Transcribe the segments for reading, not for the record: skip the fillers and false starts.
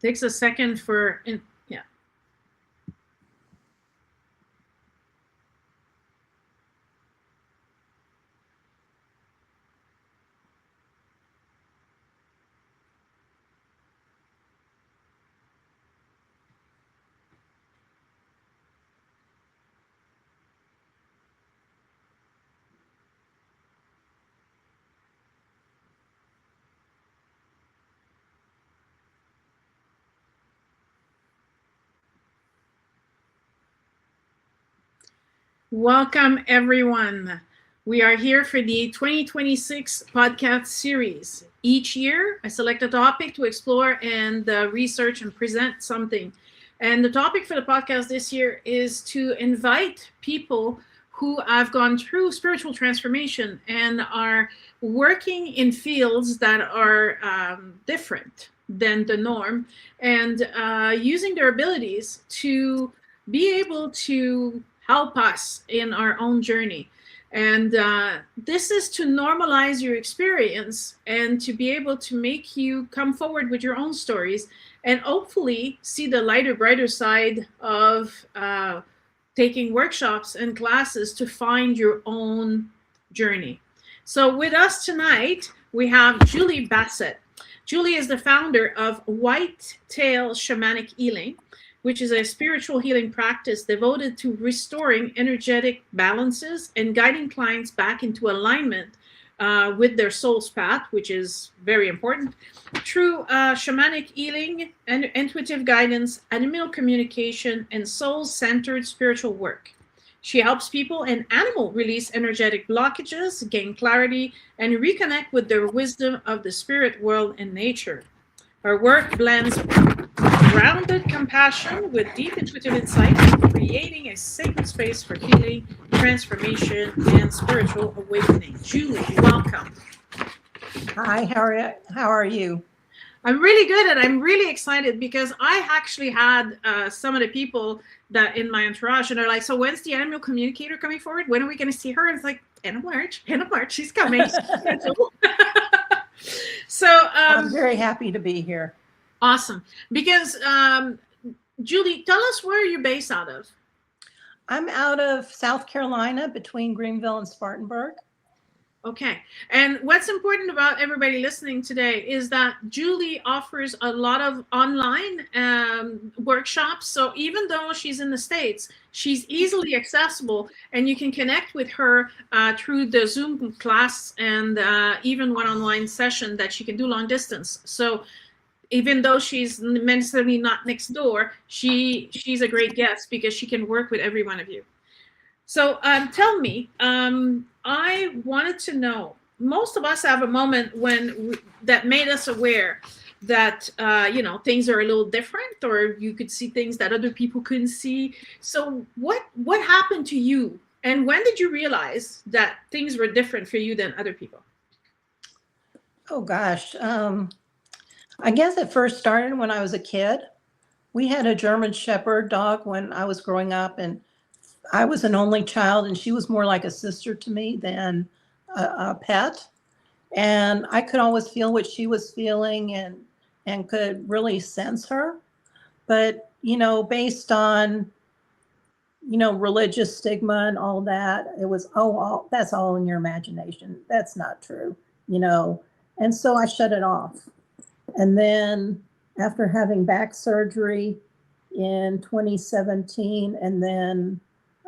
Takes a second for, yeah. Welcome, everyone. We are here for the 2026 podcast series. Each year, I select a topic to explore and research and present something. And the topic for the podcast this year is to invite people who have gone through spiritual transformation and are working in fields that are different than the norm, and using their abilities to be able to help us in our own journey. And this is to normalize your experience and to be able to make you come forward with your own stories and hopefully see the lighter, brighter side of taking workshops and classes to find your own journey. So with us tonight, we have Jeanne Bassett. Julie is the founder of Whitetail Shamanic Healing, which is a spiritual healing practice devoted to restoring energetic balances and guiding clients back into alignment with their soul's path, which is very important, through shamanic healing and intuitive guidance, animal communication, and soul-centered spiritual work. She helps people and animals release energetic blockages, gain clarity, and reconnect with their wisdom of the spirit world and nature. Her work blends grounded compassion with deep intuitive insight, creating a sacred space for healing, transformation, and spiritual awakening. Julie, welcome. Hi, how are you? I'm really good, and I'm really excited because I actually had some of the people that in my entourage, and they're like, "So when's the animal communicator coming forward? When are we going to see her?" And it's like, end of March, she's coming. So I'm very happy to be here. Awesome. Because Julie, tell us where you're based out of. I'm out of South Carolina between Greenville and Spartanburg. Okay. And what's important about everybody listening today is that Julie offers a lot of online workshops. So even though she's in the States, she's easily accessible, and you can connect with her through the Zoom class and even one-on-one session that she can do long distance. So even though she's necessarily not next door, she's a great guest because she can work with every one of you. So tell me, I wanted to know, most of us have a moment that made us aware that, things are a little different, or you could see things that other people couldn't see. So what happened to you? And when did you realize that things were different for you than other people? Oh, gosh. I guess it first started when I was a kid. We had a German Shepherd dog when I was growing up, and I was an only child, and she was more like a sister to me than a pet. And I could always feel what she was feeling and could really sense her. But, based on, religious stigma and all that, it was, that's all in your imagination. That's not true, And so I shut it off. And then after having back surgery in 2017, and then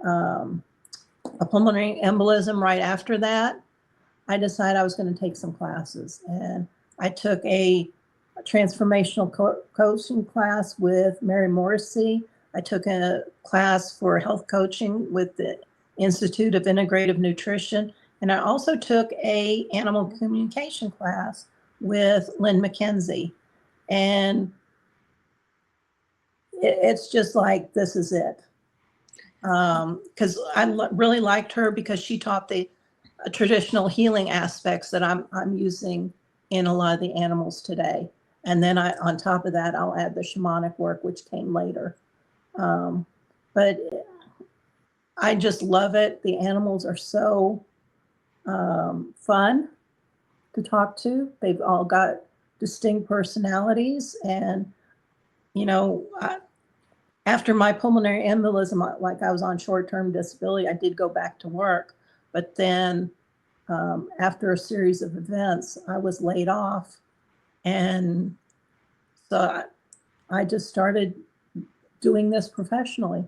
a pulmonary embolism right after that, I decided I was going to take some classes. And I took a transformational coaching class with Mary Morrissey. I took a class for health coaching with the Institute of Integrative Nutrition. And I also took a animal communication class with Lynn McKenzie. And it's just like, this is it. Because I really liked her because she taught the traditional healing aspects that I'm using in a lot of the animals today. And then on top of that, I'll add the shamanic work, which came later. But I just love it. The animals are so fun to talk to. They've all got distinct personalities, and you know, after my pulmonary embolism, like I was on short-term disability, I did go back to work, but then after a series of events, I was laid off, and so I just started doing this professionally.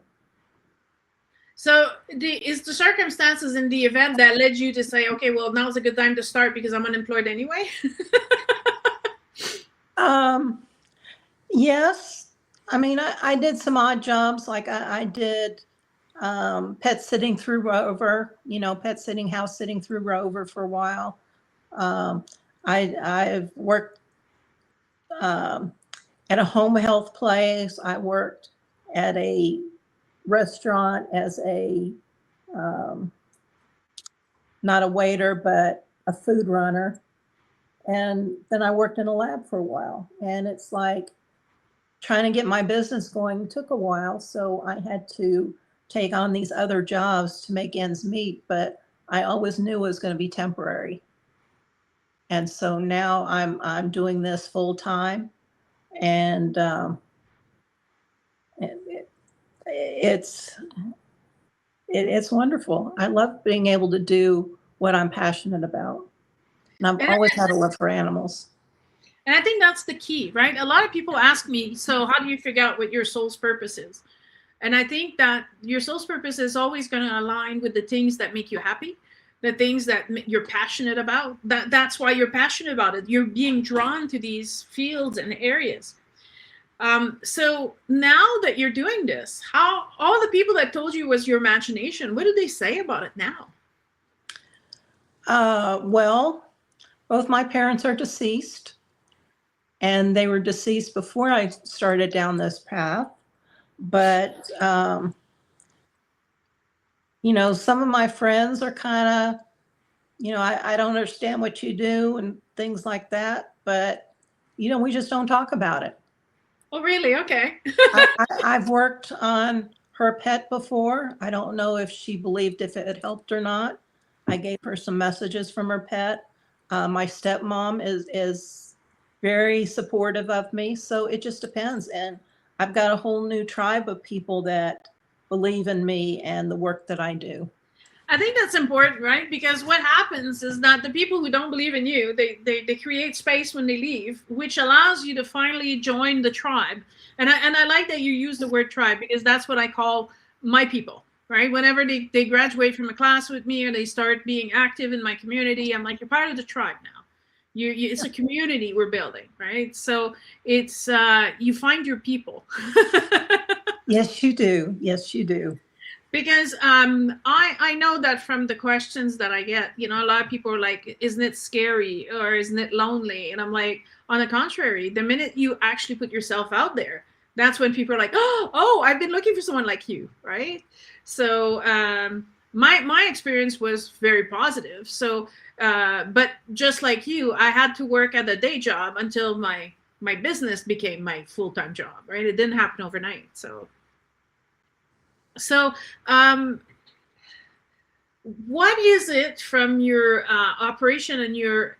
So is the circumstances in the event that led you to say, okay, well, now's a good time to start because I'm unemployed anyway? Yes. I mean, I did some odd jobs. Like I did pet sitting through Rover, pet sitting, house sitting through Rover for a while. I've worked at a home health place. I worked at a restaurant as a, not a waiter, but a food runner. And then I worked in a lab for a while. And it's like trying to get my business going took a while. So I had to take on these other jobs to make ends meet. But I always knew it was going to be temporary. And so now I'm doing this full time. And it's wonderful. I love being able to do what I'm passionate about. And I've always had a love for animals. And I think that's the key, right? A lot of people ask me, so how do you figure out what your soul's purpose is? And I think that your soul's purpose is always going to align with the things that make you happy, the things that you're passionate about. That's why you're passionate about it. You're being drawn to these fields and areas. So now that you're doing this, how all the people that told you was your imagination, what do they say about it now? Well, both my parents are deceased, and they were deceased before I started down this path. But, some of my friends are kind of, I don't understand what you do and things like that. But, we just don't talk about it. Oh, really? Okay. I've worked on her pet before. I don't know if she believed if it had helped or not. I gave her some messages from her pet. My stepmom is very supportive of me. So it just depends. And I've got a whole new tribe of people that believe in me and the work that I do. I think that's important, right? Because what happens is that the people who don't believe in you, they create space when they leave, which allows you to finally join the tribe. And I like that you use the word tribe, because that's what I call my people, right? Whenever they graduate from a class with me or they start being active in my community, I'm like, you're part of the tribe now. It's a community we're building, right? So it's you find your people. Yes, you do. Yes, you do. Because I know that from the questions that I get, a lot of people are like, isn't it scary or isn't it lonely? And I'm like, on the contrary, the minute you actually put yourself out there, that's when people are like, oh, I've been looking for someone like you, right? So my experience was very positive. So, but just like you, I had to work at a day job until my business became my full-time job, right? It didn't happen overnight. So, what is it from your operation and your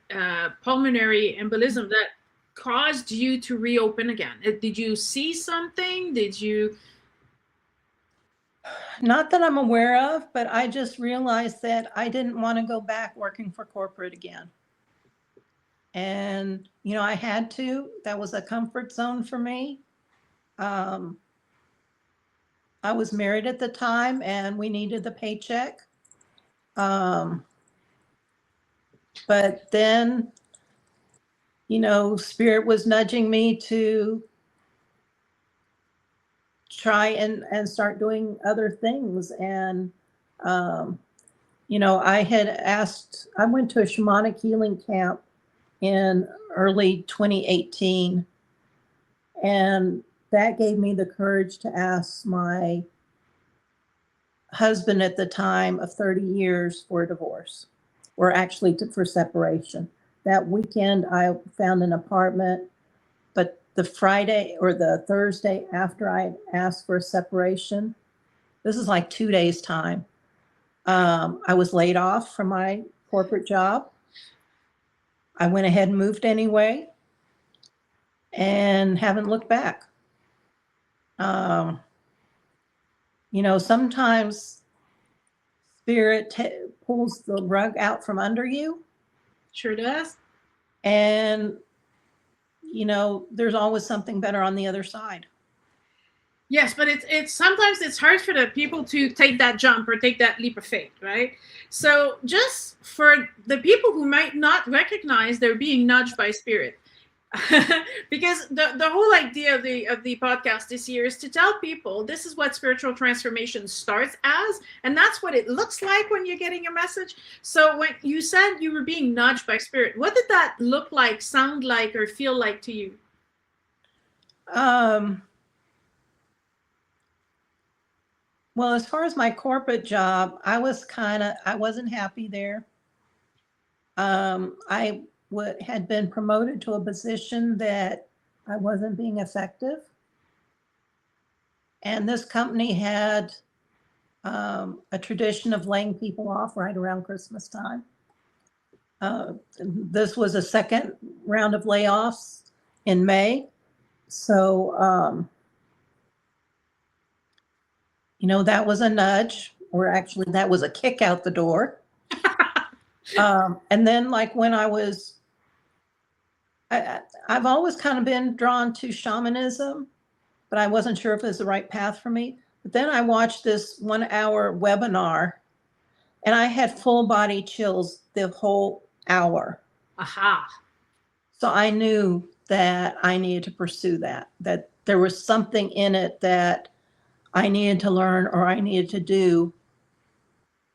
pulmonary embolism that caused you to reopen again? Did you see something? Did you? Not that I'm aware of, but I just realized that I didn't want to go back working for corporate again. And, I had to. That was a comfort zone for me. I was married at the time and we needed the paycheck. But then, Spirit was nudging me to try and start doing other things. And, I went to a shamanic healing camp in early 2018. And that gave me the courage to ask my husband at the time of 30 years for a divorce, or actually for separation. That weekend, I found an apartment, but the Friday or the Thursday after I asked for a separation, this is like 2 days' time, I was laid off from my corporate job. I went ahead and moved anyway and haven't looked back. Um, sometimes spirit pulls the rug out from under you. Sure does. And, there's always something better on the other side. Yes, but it's sometimes it's hard for the people to take that jump or take that leap of faith, right? So just for the people who might not recognize they're being nudged by spirit, because the whole idea of the podcast this year is to tell people this is what spiritual transformation starts as, and that's what it looks like when you're getting a message. So when you said you were being nudged by spirit, what did that look like, sound like, or feel like to you? Well, as far as my corporate job, I wasn't happy there. I had been promoted to a position that I wasn't being effective. And this company had a tradition of laying people off right around Christmas time. This was a second round of layoffs in May. So, that was a nudge, or actually that was a kick out the door. And then like when I've always kind of been drawn to shamanism, but I wasn't sure if it was the right path for me. But then I watched this 1 hour webinar and I had full body chills the whole hour. Aha. So I knew that I needed to pursue that there was something in it that I needed to learn or I needed to do.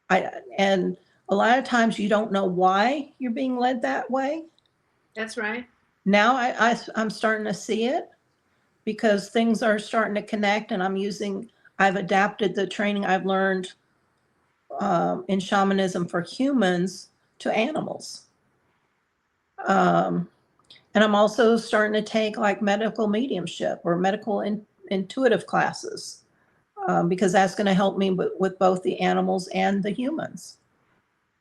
And a lot of times you don't know why you're being led that way. That's right. Now I'm starting to see it because things are starting to connect, and I've adapted the training I've learned in shamanism for humans to animals. And I'm also starting to take like medical mediumship or medical intuitive classes because that's going to help me with both the animals and the humans.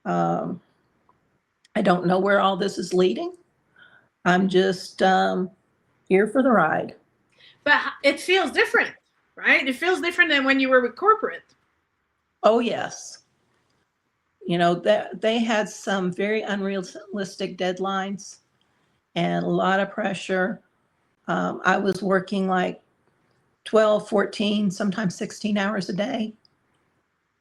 I don't know where all this is leading. I'm just here for the ride. But it feels different, right? It feels different than when you were with corporate. Oh, yes. They had some very unrealistic deadlines and a lot of pressure. I was working like 12, 14, sometimes 16 hours a day.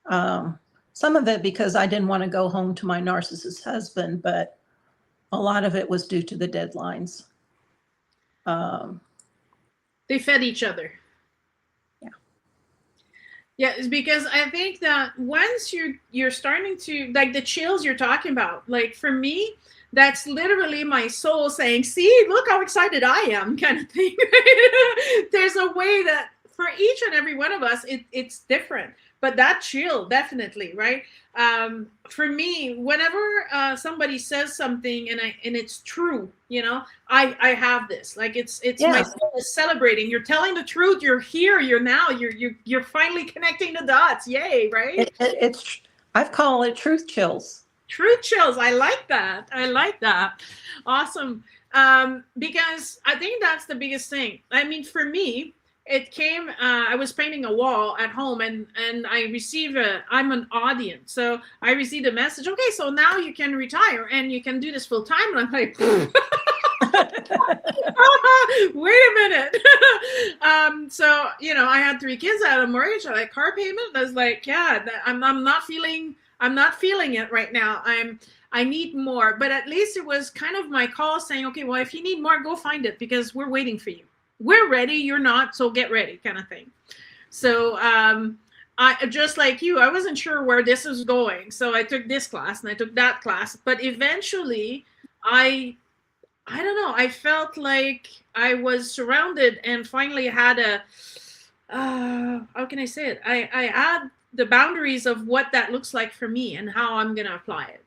Some of it because I didn't want to go home to my narcissist husband, but a lot of it was due to the deadlines. They fed each other. Yeah, it's because I think that once you're starting to, like the chills you're talking about, like for me, that's literally my soul saying, see, look how excited I am, kind of thing. There's a way that for each and every one of us, it's different. But that chill, definitely, right? For me, whenever somebody says something and it's true, I have this. Like it's my soul is celebrating. You're telling the truth. You're here. You're now. You're finally connecting the dots. Yay, right? I've called it truth chills. Truth chills. I like that. Awesome. Because I think that's the biggest thing. I mean, for me, it came, I was painting a wall at home and I received I'm an audience. So I received a message, okay, so now you can retire and you can do this full time. And I'm like, wait a minute. So, I had 3 kids, I had a mortgage, I had a car payment. I was like, yeah, I'm not feeling it right now. I need more, but at least it was kind of my call saying, okay, well, if you need more, go find it because we're waiting for you. We're ready, you're not, so get ready, kind of thing. So I just like you, I wasn't sure where this was going. So I took this class and I took that class, but eventually I don't know, I felt like I was surrounded and finally had how can I say it? I had the boundaries of what that looks like for me and how I'm going to apply it,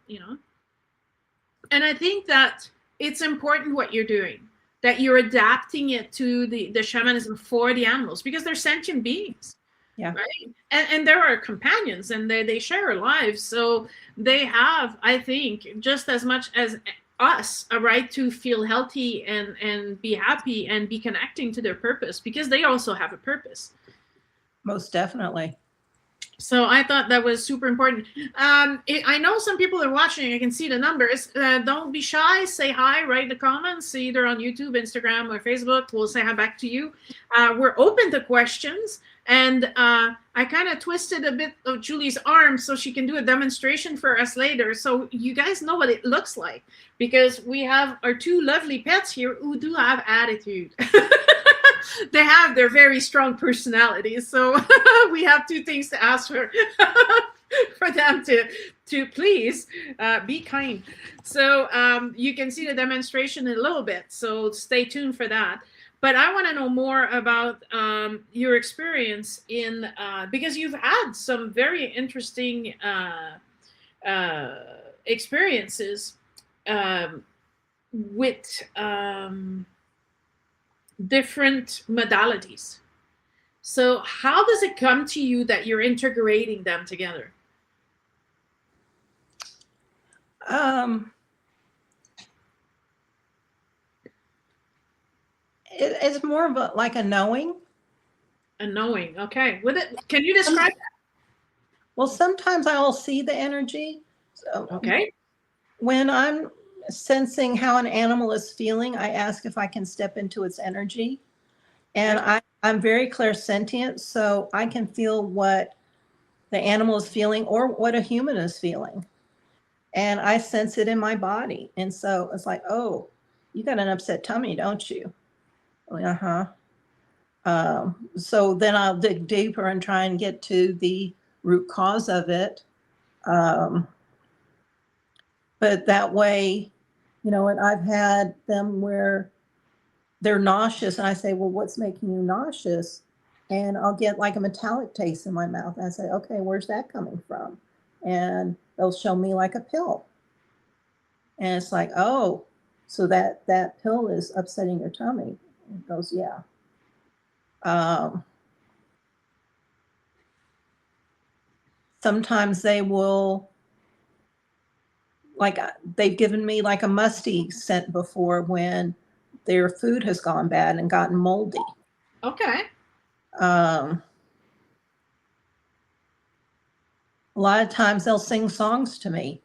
And I think that it's important what you're doing, that you're adapting it to the shamanism for the animals because they're sentient beings. Yeah. Right. And there are companions and they share lives. So they have, I think, just as much as us a right to feel healthy and be happy and be connecting to their purpose, because they also have a purpose. Most definitely. So I thought that was super important. I know some people are watching. I can see the numbers. Don't be shy. Say hi. Write the comments, either on YouTube, Instagram, or Facebook. We'll say hi back to you. We're open to questions. And I kind of twisted a bit of Julie's arm so she can do a demonstration for us later. So you guys know what it looks like, because we have our two lovely pets here who do have attitude. They have their very strong personalities. So we have two things to ask for for them to please be kind. So you can see the demonstration in a little bit. So stay tuned for that. But I want to know more about your experience in, because you've had some very interesting experiences with different modalities. So how does it come to you that you're integrating them together? It's more of a, like a knowing. A knowing. Okay. With it, can you describe that? Well, sometimes I'll see the energy. So Okay. when I'm sensing how an animal is feeling, I ask if I can step into its energy. And Okay. I'm very clairsentient, so I can feel what the animal is feeling or what a human is feeling. And I sense it in my body. And so it's like, oh, you got an upset tummy, don't you? Uh-huh. So then I'll dig deeper and try and get to the root cause of it. But that way, you know, and I've had them where they're nauseous, and I say, well, what's making you nauseous? And I'll get like a metallic taste in my mouth. And I say, okay, where's that coming from? And they'll show me like a pill. And it's like, oh, so that pill is upsetting your tummy. And it goes, yeah. Sometimes they will, like, they've given me like a musty scent before when their food has gone bad and gotten moldy. Okay. A lot of times they'll sing songs to me.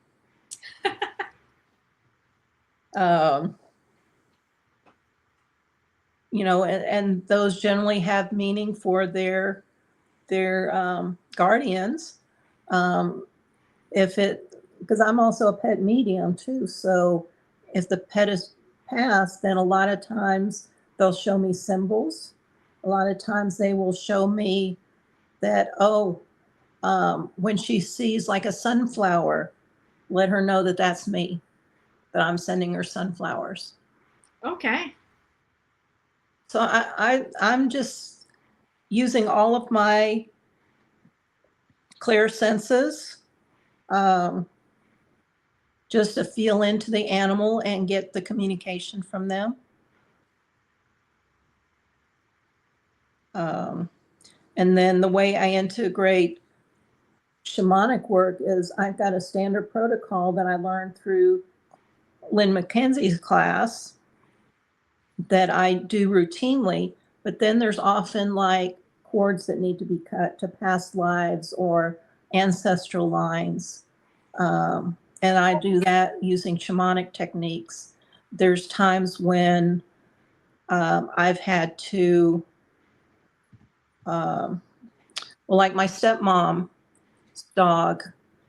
You know, and those generally have meaning for their guardians. If it, because I'm also a pet medium too, so if the pet is passed, then a lot of times they'll show me symbols. A lot of times they will show me that, oh, when she sees like a sunflower, let her know that that's me, that I'm sending her sunflowers. Okay. So I'm just using all of my clear senses, just to feel into the animal and get the communication from them. And then the way I integrate shamanic work is I've got a standard protocol that I learned through Lynn McKenzie's class that I do routinely, but then there's often like cords that need to be cut to past lives or ancestral lines. And I do that using shamanic techniques. There's times when I've had to, well, like my stepmom's dog,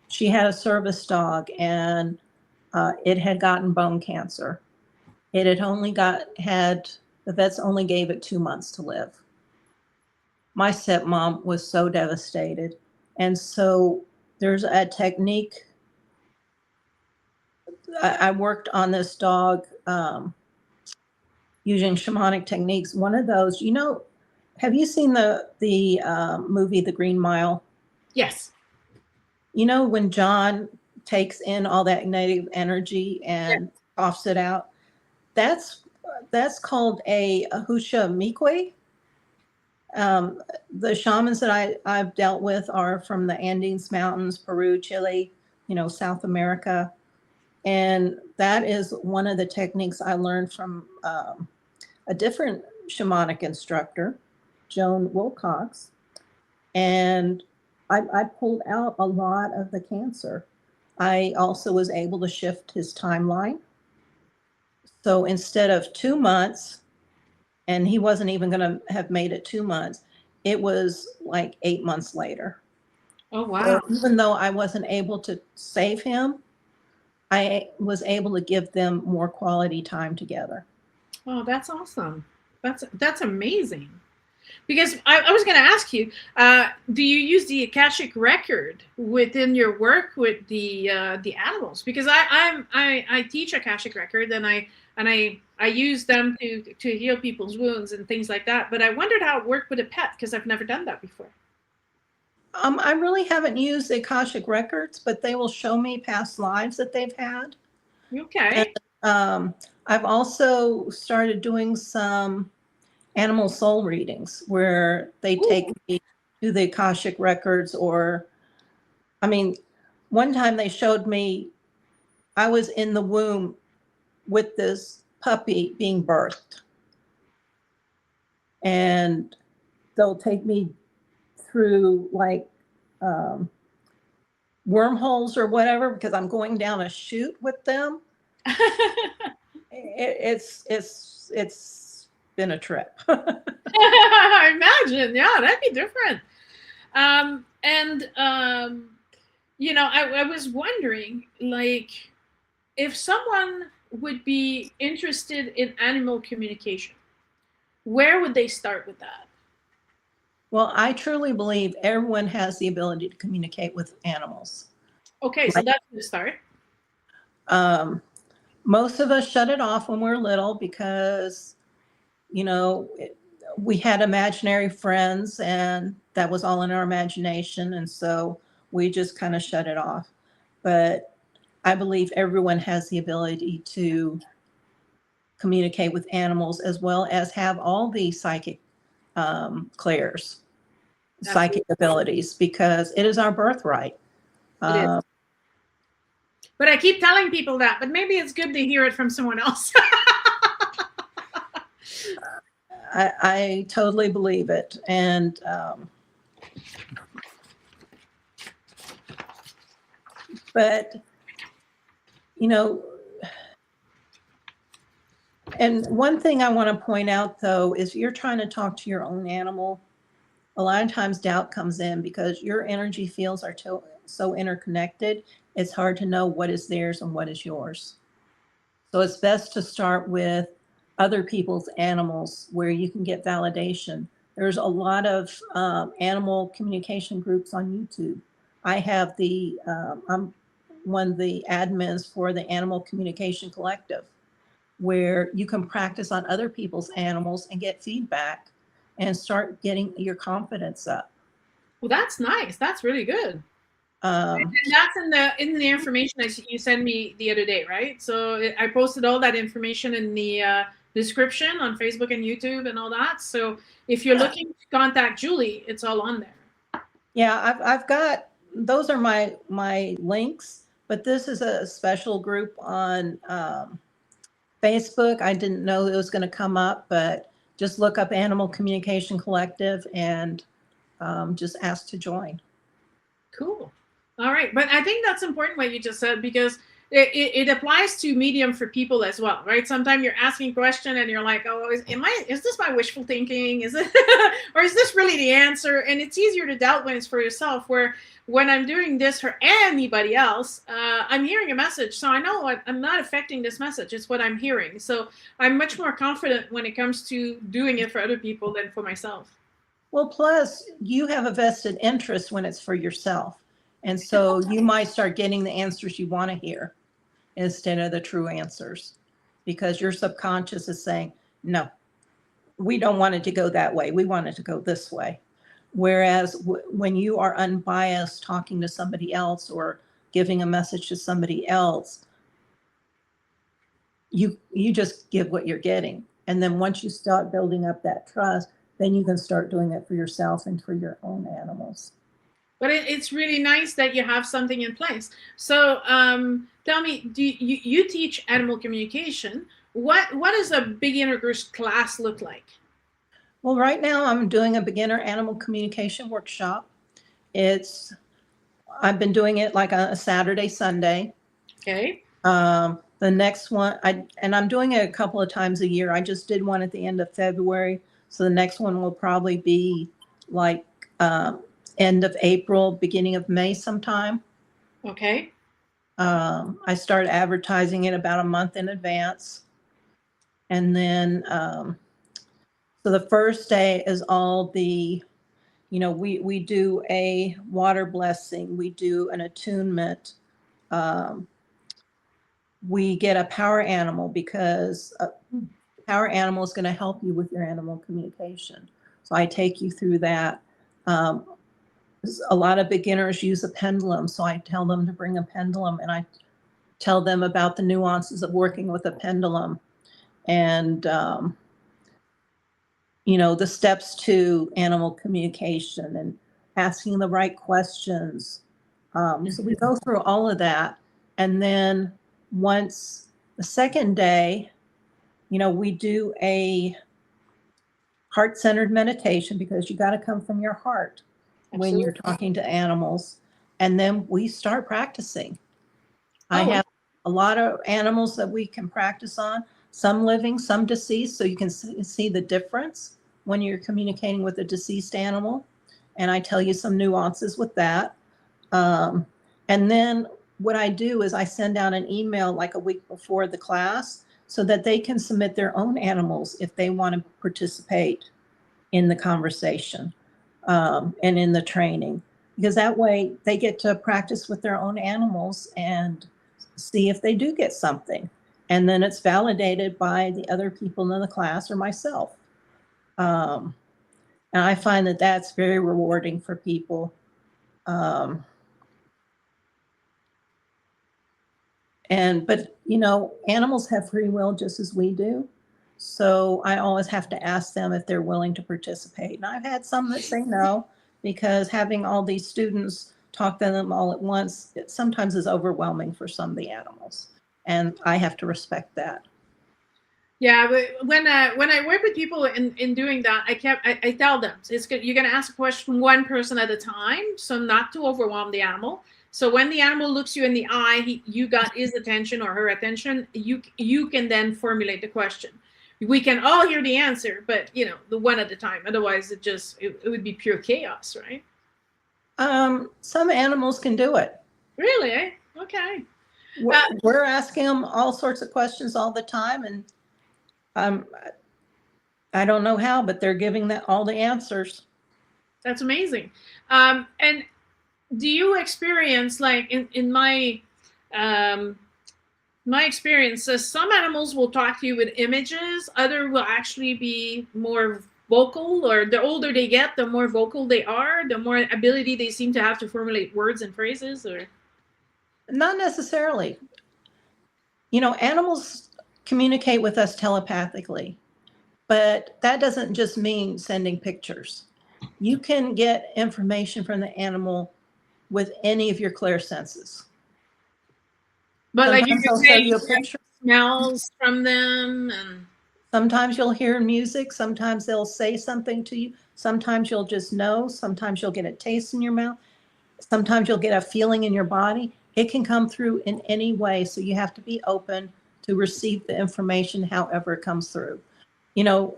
she had a service dog and it had gotten bone cancer. It had only the vets only gave it 2 months to live. My stepmom was so devastated. And so there's a technique. I worked on this dog using shamanic techniques. One of those, you know, have you seen the movie The Green Mile? Yes. You know, when John takes in all that negative energy and coughs it out, that's called a husha mikwe. The shamans that I've dealt with are from the Andes Mountains, Peru, Chile, you know, South America. And that is one of the techniques I learned from a different shamanic instructor, Joan Wilcox. And I pulled out a lot of the cancer. I also was able to shift his timeline. So instead of 2 months, and he wasn't even going to have made it 2 months, it was like 8 months later. Oh, wow. So even though I wasn't able to save him, I was able to give them more quality time together. Oh, that's awesome. That's amazing. Because I was going to ask you, do you use the Akashic record within your work with the animals? Because I teach Akashic record, and I use them to heal people's wounds and things like that. But I wondered how it worked with a pet, because I've never done that before. I really haven't used the Akashic records, but they will show me past lives that they've had. Okay. And, I've also started doing some animal soul readings where they take me to the Akashic records, or, I mean, one time they showed me I was in the womb with this puppy being birthed. And they'll take me through like wormholes or whatever, because I'm going down a chute with them. It's been a trip. I imagine, yeah, that'd be different. I was wondering, like, if someone would be interested in animal communication, where would they start with that? Well, I truly believe everyone has the ability to communicate with animals. Okay, so that's the start. Most of us shut it off when we're little because, we had imaginary friends, and that was all in our imagination. And so we just kind of shut it off. But I believe everyone has the ability to communicate with animals, as well as have all the psychic clairs, psychic abilities, because it is our birthright. It is. But I keep telling people that, but maybe it's good to hear it from someone else. I totally believe it. And but and one thing I want to point out, though, is you're trying to talk to your own animal. A lot of times doubt comes in because your energy fields are so interconnected. It's hard to know what is theirs and what is yours. So it's best to start with other people's animals where you can get validation. There's a lot of animal communication groups on YouTube. I have I'm one of the admins for the Animal Communication Collective, where you can practice on other people's animals and get feedback and start getting your confidence up. Well, that's nice. That's really good. And that's in the information that you sent me the other day, right? So I posted all that information in the description on Facebook and YouTube and all that. So if you're looking to contact Julie, it's all on there. Yeah, I've got, those are my links, but this is a special group on Facebook. I didn't know it was going to come up, but just look up Animal Communication Collective and just ask to join. Cool. All right. But I think that's important what you just said, because it applies to medium for people as well, right? Sometimes you're asking a question and you're like, oh, is this my wishful thinking? Is it, or is this really the answer? And it's easier to doubt when it's for yourself, where when I'm doing this for anybody else, I'm hearing a message. So I know I'm not affecting this message. It's what I'm hearing. So I'm much more confident when it comes to doing it for other people than for myself. Well, plus you have a vested interest when it's for yourself. And so you might start getting the answers you want to hear instead of the true answers, because your subconscious is saying, no, we don't want it to go that way. We want it to go this way. Whereas when you are unbiased talking to somebody else or giving a message to somebody else, you just give what you're getting. And then once you start building up that trust, then you can start doing it for yourself and for your own animals. But it's really nice that you have something in place. So tell me, do you teach animal communication? What does a beginner's class look like? Well, right now I'm doing a beginner animal communication workshop. I've been doing it like a Saturday, Sunday. Okay. The next one, I'm doing it a couple of times a year. I just did one at the end of February. So the next one will probably be like end of April, beginning of May sometime. Okay. I start advertising it about a month in advance. And then, so the first day is all the, we do a water blessing, we do an attunement. We get a power animal because a power animal is going to help you with your animal communication. So I take you through that. A lot of beginners use a pendulum, so I tell them to bring a pendulum, and I tell them about the nuances of working with a pendulum and the steps to animal communication and asking the right questions. So we go through all of that, and then once the second day, we do a heart-centered meditation, because you got to come from your heart when you're talking to animals. And then we start practicing. I have a lot of animals that we can practice on, some living, some deceased, so you can see the difference when you're communicating with a deceased animal. And I tell you some nuances with that. And then what I do is I send out an email like a week before the class so that they can submit their own animals if they want to participate in the conversation and in the training, because that way they get to practice with their own animals and see if they do get something. And then it's validated by the other people in the class or myself. And I find that that's very rewarding for people. But animals have free will just as we do. So I always have to ask them if they're willing to participate. And I've had some that say no, because having all these students talk to them all at once, it sometimes is overwhelming for some of the animals. And I have to respect that. Yeah, but when I work with people in doing that, I tell them it's good. You're going to ask a question one person at a time, so not to overwhelm the animal. So when the animal looks you in the eye, you got his attention or her attention. You can then formulate the question. We can all hear the answer, but the one at a time. Otherwise, it would be pure chaos, right? Some animals can do it. Really? Eh? Okay. We're asking them all sorts of questions all the time, and I don't know how, but they're giving all the answers. That's amazing. And do you experience, like in my experience, some animals will talk to you with images, other will actually be more vocal, or the older they get, the more vocal they are, the more ability they seem to have to formulate words and phrases? Or not necessarily. Animals communicate with us telepathically, but that doesn't just mean sending pictures. You can get information from the animal with any of your clairsenses. But sometimes like you they'll say, show you a picture. Smells from them, and sometimes you'll hear music, sometimes they'll say something to you, sometimes you'll just know, sometimes you'll get a taste in your mouth, sometimes you'll get a feeling in your body. It can come through in any way, so you have to be open to receive the information however it comes through. I know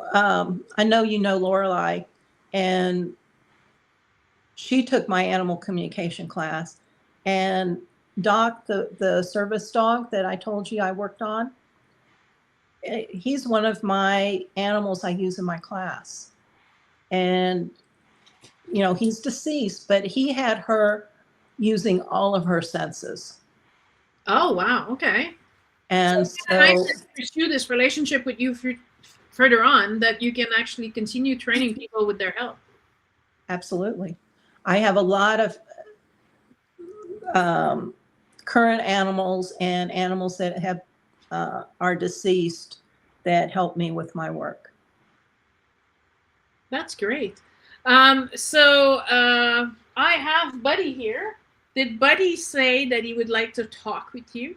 Lorelei, and she took my animal communication class, and Doc, the service dog that I told you I worked on, he's one of my animals I use in my class. And, he's deceased, but he had her using all of her senses. Oh, wow. Okay. And so nice to pursue this relationship with you further on, that you can actually continue training people with their help. Absolutely. I have a lot of current animals and animals that have are deceased that help me with my work. That's great. So I have Buddy here. Did Buddy say that he would like to talk with you?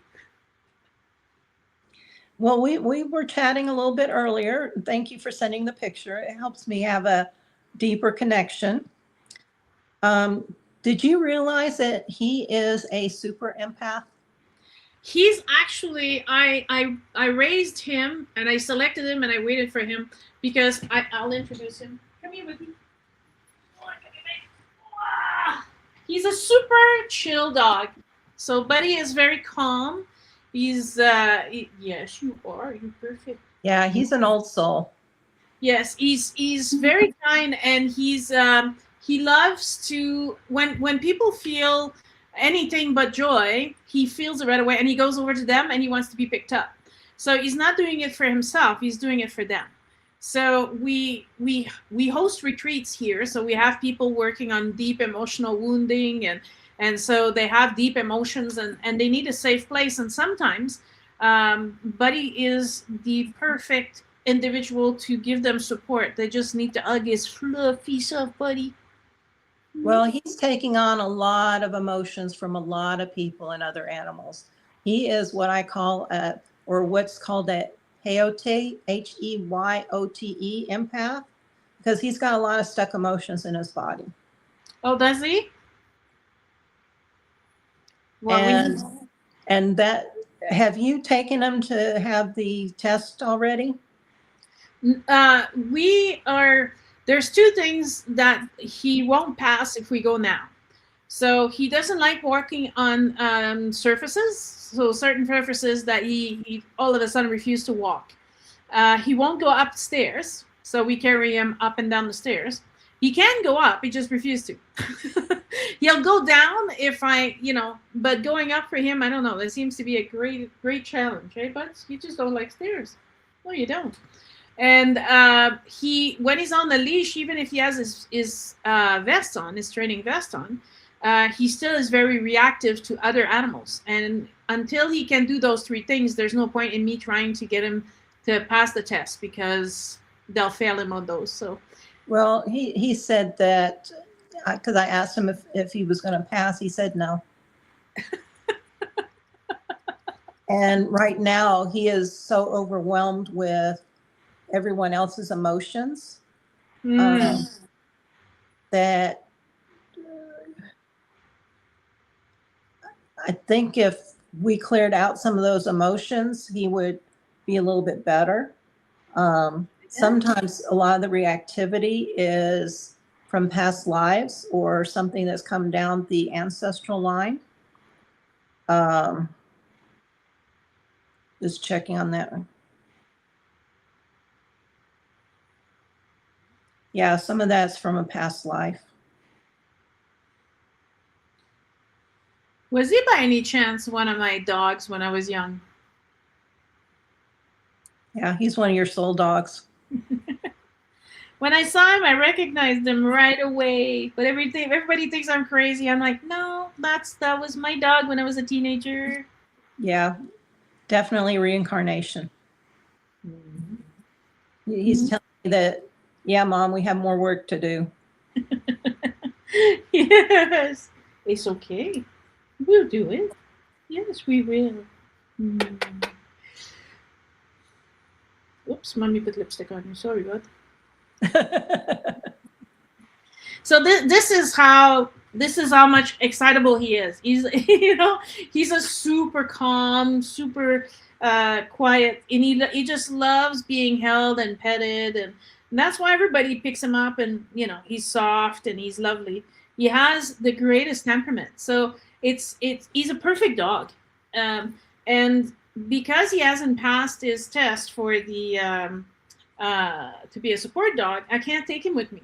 Well, we were chatting a little bit earlier. Thank you for sending the picture. It helps me have a deeper connection. Did you realize that he is a super empath? He's actually I raised him and I selected him and I waited for him because I'll introduce him. Come here with me. He's a super chill dog. So Buddy is very calm. He's yes, you are. You're perfect. Yeah, he's an old soul. Yes, he's very kind, and he loves to when people feel anything but joy, he feels it right away, and he goes over to them and he wants to be picked up. So he's not doing it for himself; he's doing it for them. So we host retreats here. So we have people working on deep emotional wounding, and so they have deep emotions, and they need a safe place. And sometimes Buddy is the perfect individual to give them support. They just need to hug his fluffy soft Buddy. Well, he's taking on a lot of emotions from a lot of people and other animals. He is what I call or what's called a Heyote, Heyyote empath, because he's got a lot of stuck emotions in his body. Oh, does he? Well, and that, have you taken him to have the test already? There's two things that he won't pass if we go now. So he doesn't like walking on surfaces. So certain surfaces that he all of a sudden refused to walk. He won't go upstairs. So we carry him up and down the stairs. He can go up, he just refused to. He'll go down but going up for him, I don't know. There seems to be a great challenge, right? But you just don't like stairs. No, you don't. And when he's on the leash, even if he has his vest on, his training vest on, he still is very reactive to other animals. And until he can do those three things, there's no point in me trying to get him to pass the test because they'll fail him on those. So, well, he said that because I asked him if he was going to pass, he said no. And right now he is so overwhelmed with everyone else's emotions that I think if we cleared out some of those emotions, he would be a little bit better. Sometimes a lot of the reactivity is from past lives or something that's come down the ancestral line. Just checking on that one. Yeah, some of that's from a past life. Was he by any chance one of my dogs when I was young? Yeah, he's one of your soul dogs. When I saw him, I recognized him right away. But everybody thinks I'm crazy. I'm like, no, that was my dog when I was a teenager. Yeah, definitely reincarnation. Mm-hmm. He's telling me that, yeah, Mom, we have more work to do. Yes, it's okay. We'll do it. Yes, we will. Oops, Mommy put lipstick on you. Sorry, bud. So this is how much excitable he is. He's he's a super calm, super quiet, and he just loves being held and petted, and that's why everybody picks him up. And he's soft and he's lovely. He has the greatest temperament. So he's a perfect dog, and because he hasn't passed his test for the to be a support dog, I can't take him with me,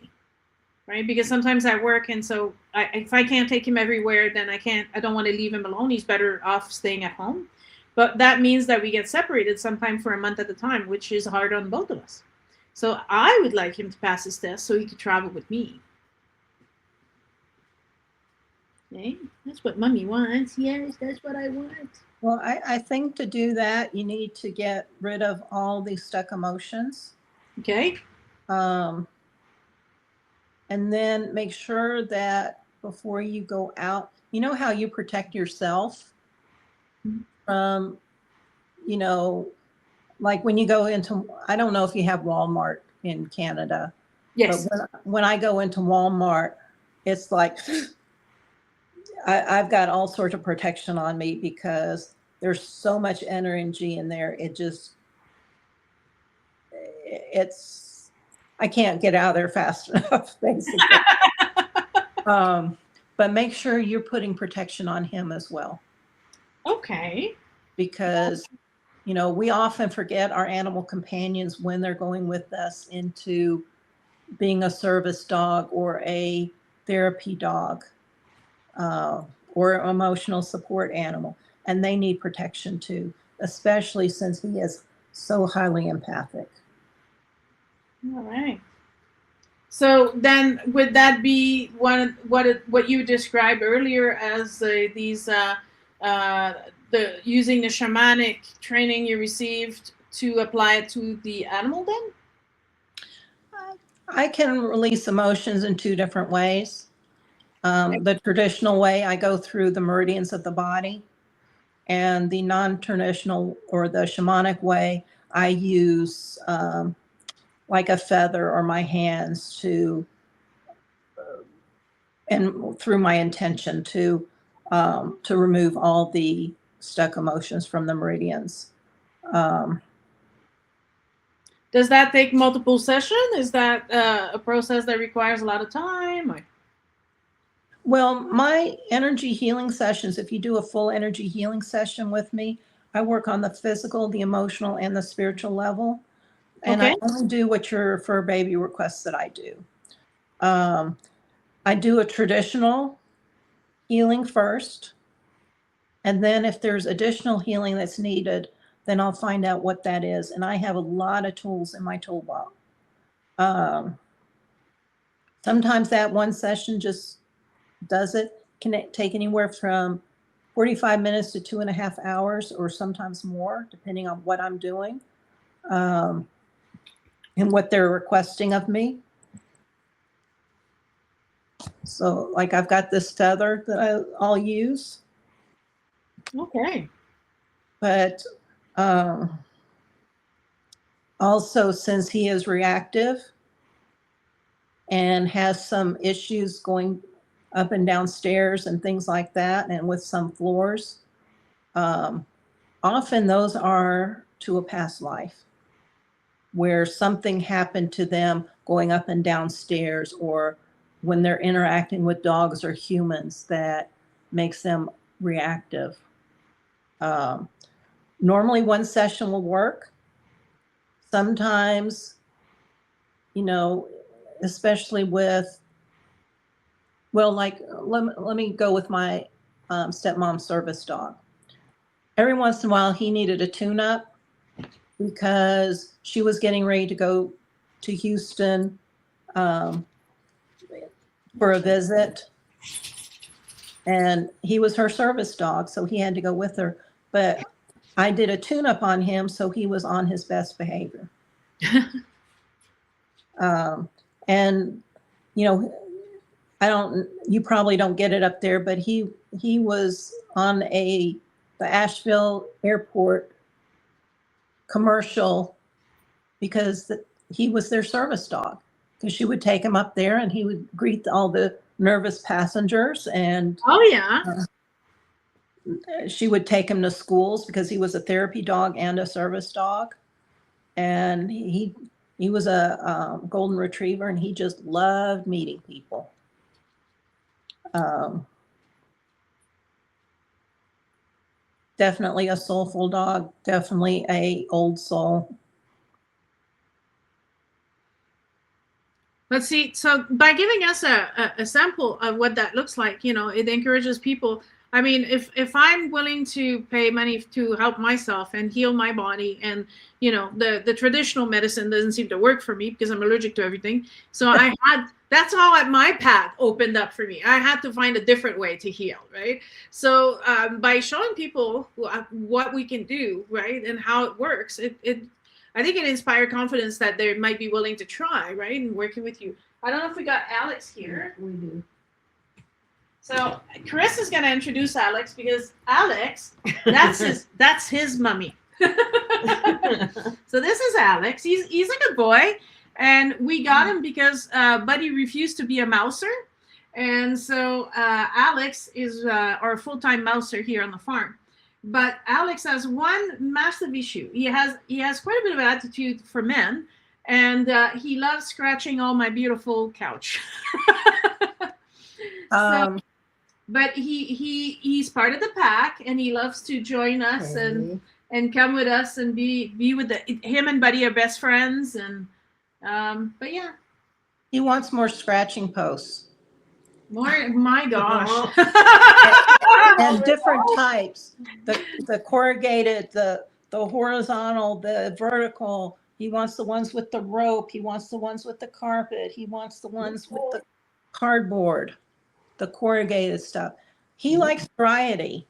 right? Because sometimes I work, and so if I can't take him everywhere, then I don't want to leave him alone. He's better off staying at home. But that means that we get separated sometime for a month at a time, which is hard on both of us. So I would like him to pass his test so he could travel with me. Okay, that's what Mommy wants. Yes, that's what I want. Well, I think to do that, you need to get rid of all these stuck emotions. Okay. And then make sure that before you go out. You know how you protect yourself Mhm. from, you know, like when you go into, I don't know if you have Walmart in Canada, Yes. but when I go into Walmart, it's like I've got all sorts of protection on me because there's so much energy in there. It's, I can't get out of there fast enough, basically. But make sure you're putting protection on him as well, Okay. because, you know, we often forget our animal companions when they're going with us into being a service dog or a therapy dog, or emotional support animal. And they need protection too, especially since he is so highly empathic. All right. So then, would that be what you described earlier as uh, the using the shamanic training you received to apply it to the animal? Then. I can release emotions in two different ways. The traditional way, I go through the meridians of the body, and the non-traditional or the shamanic way, I use like a feather or my hands to, and through my intention to remove all the stuck emotions from the meridians. Um, Does that take multiple sessions? Is that a process that requires a lot of time? Or? well, my energy healing sessions, if you do a full energy healing session with me, I work on the physical, the emotional, and the spiritual level. And I Okay. only do what your fur baby requests that I do. Um, I do a traditional healing first. And then if there's additional healing that's needed, then I'll find out what that is. And I have a lot of tools in my toolbox. Um, Sometimes that one session just does it. Can it take anywhere from 45 minutes to 2.5 hours, or sometimes more, depending on what I'm doing, um, and what they're requesting of me. So like I've got this feather that I'll use, Okay. but um, also since he is reactive and has some issues going up and down stairs and things like that, and with some floors, um, often those are to a past life where something happened to them going up and down stairs, or when they're interacting with dogs or humans, that makes them reactive. Um, Normally one session will work. Sometimes, you know, especially with, well, like, let me go with my stepmom service dog. Every once in a while, he needed a tune up because she was getting ready to go to Houston um, for a visit. And he was her service dog, so he had to go with her. But I did a tune up on him, so he was on his best behavior. Um, and, you know, you probably don't get it up there, but he was on the Asheville airport commercial because he was their service dog. Because she would take him up there and he would greet all the nervous passengers, and Oh yeah. she would take him to schools because he was a therapy dog and a service dog. And he was a golden retriever, and he just loved meeting people. Um, Definitely a soulful dog, definitely a old soul. Let's see. So by giving us a sample of what that looks like, it encourages people. I mean, if I'm willing to pay money to help myself and heal my body, and the traditional medicine doesn't seem to work for me because I'm allergic to everything. So that's how my path opened up for me. I had to find a different way to heal, right? So by showing people what we can do, right, and how it works, I think it inspired confidence that they might be willing to try, right, and working with you. I don't know if we got Alex here. We do. So Chris is going to introduce Alex because Alex, that's his mummy. So this is Alex. He's a good boy, and we got him because Buddy refused to be a mouser, and so Alex is our full-time mouser here on the farm. But Alex has one massive issue. He has quite a bit of attitude for men, and he loves scratching all my beautiful couch. So, but he's part of the pack, and he loves to join us and come with us and be with him and Buddy are best friends, and but yeah, he wants more scratching posts. More, my gosh. And different types, the corrugated, the horizontal, the vertical. He wants the ones with the rope. He wants the ones with the carpet. He wants the ones with the cardboard, the corrugated stuff. He likes variety.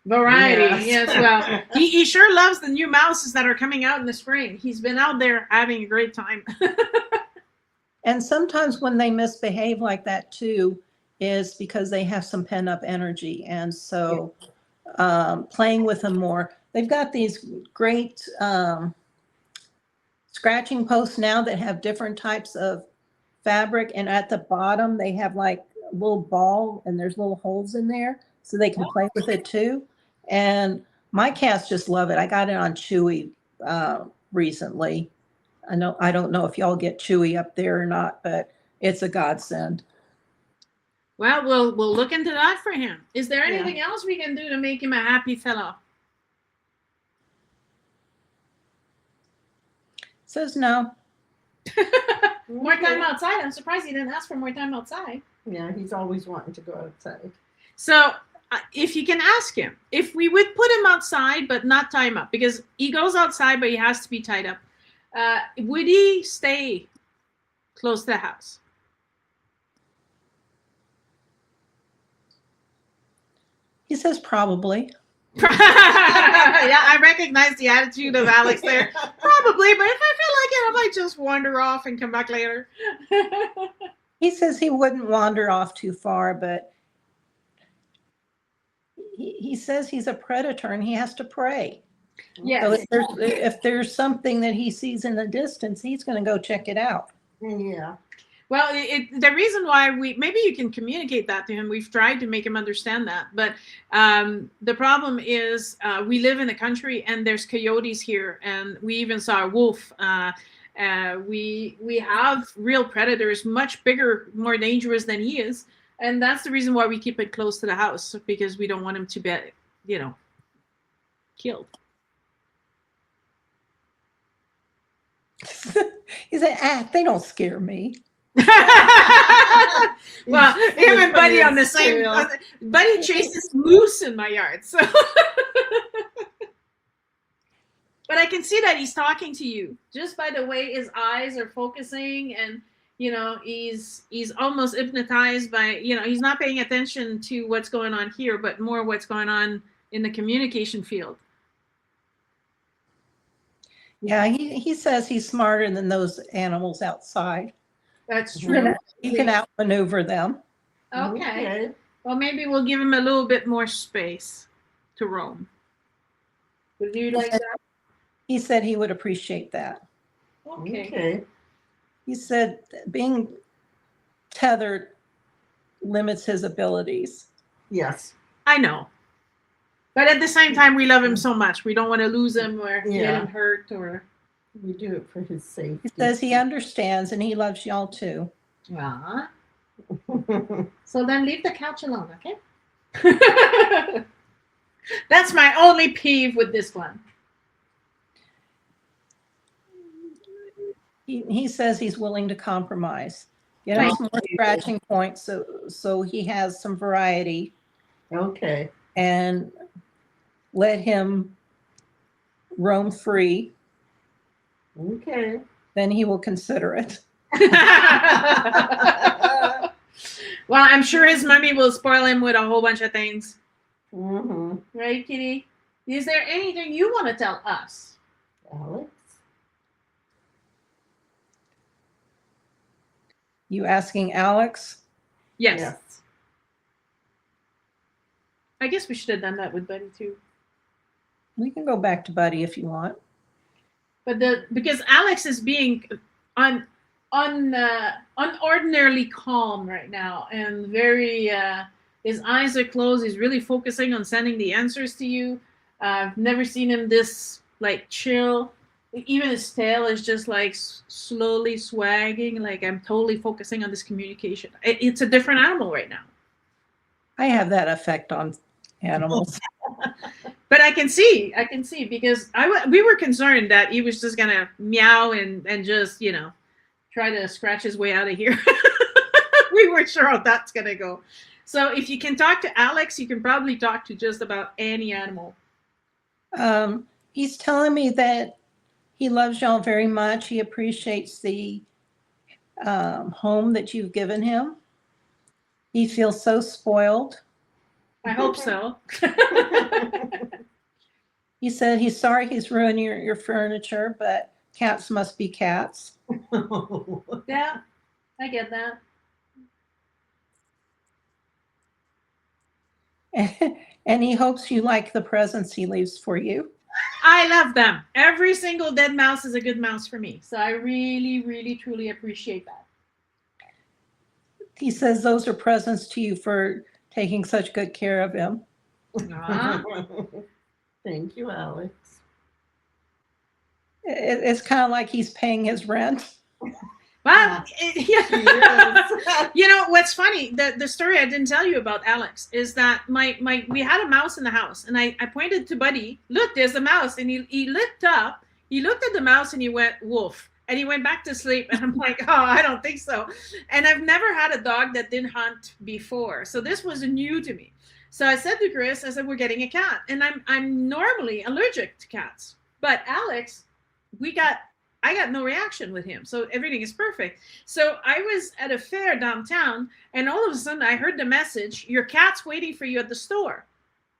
Yes. Well, he sure loves the new mouses that are coming out in the spring. He's been out there having a great time. And sometimes when they misbehave like that too, is because they have some pent up energy. And so playing with them more. They've got these great scratching posts now that have different types of fabric. And at the bottom, they have like a little ball and there's little holes in there so they can play with it too. And my cats just love it. I got it on Chewy recently. I don't know if y'all get Chewy up there or not, but it's a godsend. Well, we'll look into that for him. Is there anything else we can do to make him a happy fellow? Says no. More time outside. I'm surprised he didn't ask for more time outside. Yeah, he's always wanting to go outside. So if you can ask him, if we would put him outside but not tie him up, because he goes outside but he has to be tied up, would he stay close to the house? He says probably. Yeah, I recognize the attitude of Alex there. Probably, but if I feel like it, I might just wander off and come back later. He says he wouldn't wander off too far, but he says he's a predator and he has to prey. Yes. So if there's something that he sees in the distance, he's going to go check it out. Yeah. Well, the reason why maybe you can communicate that to him. We've tried to make him understand that, but the problem is we live in the country and there's coyotes here, and we even saw a wolf. We have real predators, much bigger, more dangerous than he is, and that's the reason why we keep it close to the house, because we don't want him to be, killed. He said, they don't scare me. Well, him and Buddy on the same. Buddy chases moose in my yard, so. But I can see that he's talking to you just by the way his eyes are focusing, and he's almost hypnotized by he's not paying attention to what's going on here, but more what's going on in the communication field. Yeah, he says he's smarter than those animals outside. That's true. You can outmaneuver them. Okay. Well, maybe we'll give him a little bit more space to roam. Would you like that? He said he would appreciate that. Okay. He said being tethered limits his abilities. Yes. I know. But at the same time, we love him so much. We don't want to lose him or get him hurt or. We do it for his safety. He says he understands and he loves y'all too. Ah. So then leave the couch alone, okay? That's my only peeve with this one. He says he's willing to compromise. Get him some more scratching points so he has some variety. Okay. And let him roam free. Okay. Then he will consider it. Well, I'm sure his mummy will spoil him with a whole bunch of things. Mm-hmm. Right, Kitty? Is there anything you want to tell us? Alex? You asking Alex? Yes. I guess we should have done that with Buddy too. We can go back to Buddy if you want. But because Alex is being unordinarily calm right now, and very his eyes are closed. He's really focusing on sending the answers to you. I've never seen him this like chill. Even his tail is just like slowly swagging. Like I'm totally focusing on this communication. It's a different animal right now. I have that effect on animals. But I can see because we were concerned that he was just gonna meow and just try to scratch his way out of here. We weren't sure how that's gonna go. So if you can talk to Alex, you can probably talk to just about any animal. He's telling me that he loves y'all very much. He appreciates the home that you've given him. He feels so spoiled. I hope so. He said he's sorry he's ruined your furniture, but cats must be cats. Yeah, I get that. And he hopes you like the presents he leaves for you. I love them. Every single dead mouse is a good mouse for me. So I really, really, truly appreciate that. He says those are presents to you for taking such good care of him. Thank you, Alex. It's kind of like he's paying his rent. Well, Yes. What's funny, the story I didn't tell you about Alex is that we had a mouse in the house, and I pointed to Buddy, look, there's a mouse, and he looked up, he looked at the mouse, and he went, woof, and he went back to sleep, and I'm like, oh, I don't think so. And I've never had a dog that didn't hunt before, so this was new to me. So I said to Chris, we're getting a cat, and I'm normally allergic to cats, but Alex, I got no reaction with him. So everything is perfect. So I was at a fair downtown, and all of a sudden I heard the message, your cat's waiting for you at the store.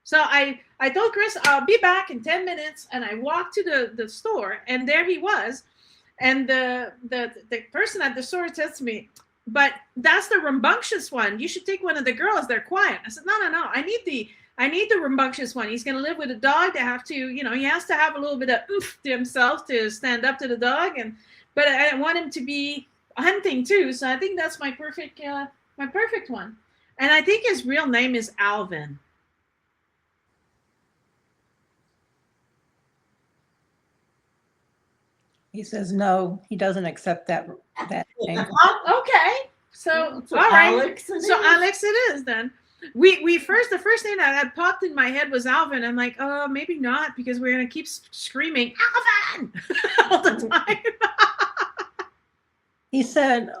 So I told Chris, I'll be back in 10 minutes. And I walked to the store, and there he was. And the person at the store said to me, but that's the rambunctious one. You should take one of the girls. They're quiet. I said, no. I need the rambunctious one. He's going to live with a dog. They have to, he has to have a little bit of oomph to himself to stand up to the dog. But I want him to be hunting too. So I think that's my perfect one. And I think his real name is Alvin. He says no, he doesn't accept that name. Okay. So all right. Alex it is then. The first thing that had popped in my head was Alvin. I'm like, oh, maybe not, because we're gonna keep screaming Alvin all the time. He said,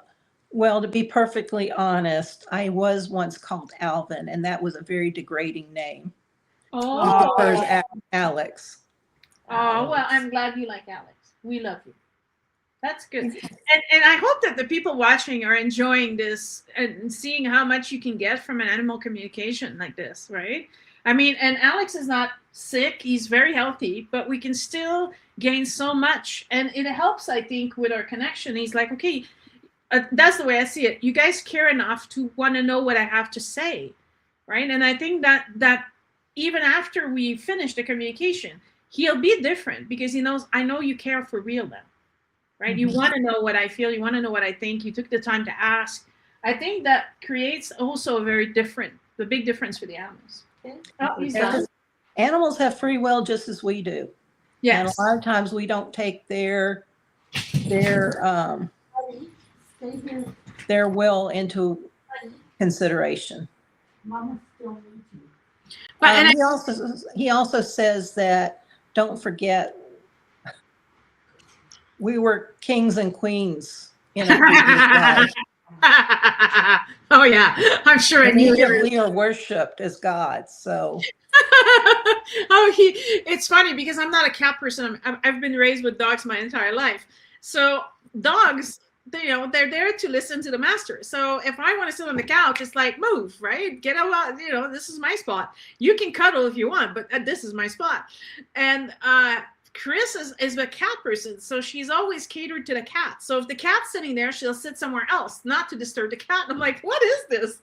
well, to be perfectly honest, I was once called Alvin, and that was a very degrading name. Oh, He prefers Alex. Oh, well, I'm glad you like Alex. We love you. That's good. And I hope that the people watching are enjoying this and seeing how much you can get from an animal communication like this, right? I mean, and Alex is not sick. He's very healthy, but we can still gain so much. And it helps, I think, with our connection. He's like, okay, that's the way I see it. You guys care enough to want to know what I have to say, right? And I think that even after we finish the communication, he'll be different because he knows, I know you care for real now, right? You want to know what I feel. You want to know what I think. You took the time to ask. I think that creates also a big difference for the animals. Okay. Oh, he's done. Animals have free will just as we do. Yes. And a lot of times we don't take their will into consideration. Mama still needs you. He also says that, don't forget, we were kings and queens in a previous life. Oh yeah, I'm sure. And we are worshipped as gods. So. It's funny because I'm not a cat person. I've been raised with dogs my entire life. So dogs, they're there to listen to the master. So if I want to sit on the couch, it's like, move, right? Get out, this is my spot. You can cuddle if you want, but this is my spot. And Chris is a cat person, so she's always catered to the cat. So if the cat's sitting there, she'll sit somewhere else, not to disturb the cat. I'm like, what is this?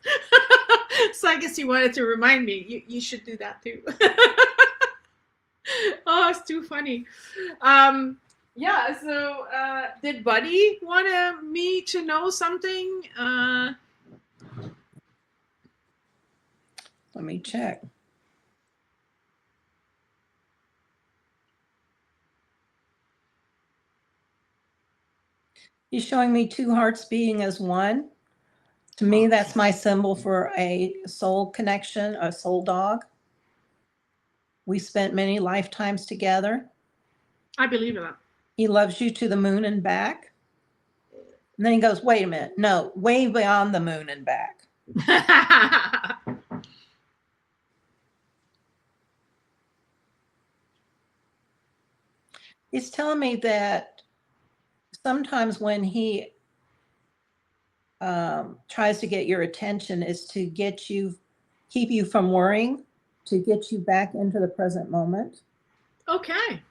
So I guess he wanted to remind me, you should do that too. Oh, it's too funny. Yeah, so did Buddy want me to know something? Let me check. He's showing me two hearts beating as one. To me, that's my symbol for a soul connection, a soul dog. We spent many lifetimes together. I believe in that. He loves you to the moon and back. And then he goes, wait a minute. No, way beyond the moon and back. He's telling me that sometimes when he tries to get your attention is to get you, keep you from worrying, to get you back into the present moment. Okay.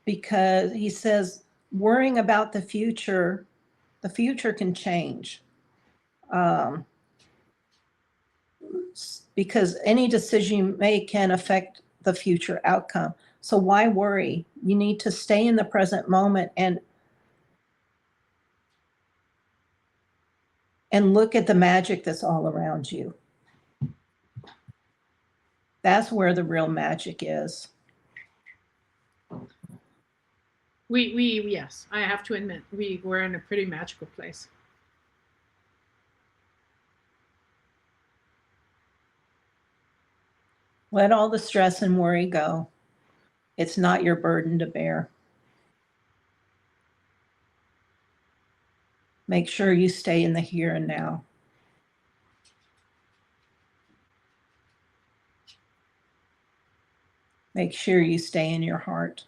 Because he says worrying about the future can change. Because any decision you make can affect the future outcome. So why worry? You need to stay in the present moment and look at the magic that's all around you. That's where the real magic is. Yes, I have to admit, we're in a pretty magical place. Let all the stress and worry go. It's not your burden to bear. Make sure you stay in the here and now. Make sure you stay in your heart.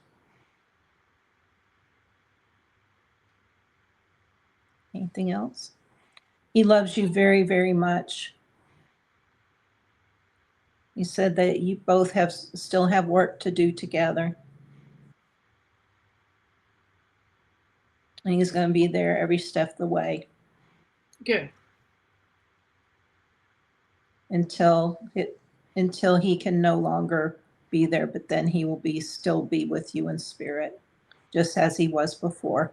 Anything else? He loves you very, very much. He said that you both still have work to do together. And he's going to be there every step of the way. Good. Until he can no longer be there, but then he will still be with you in spirit, just as he was before.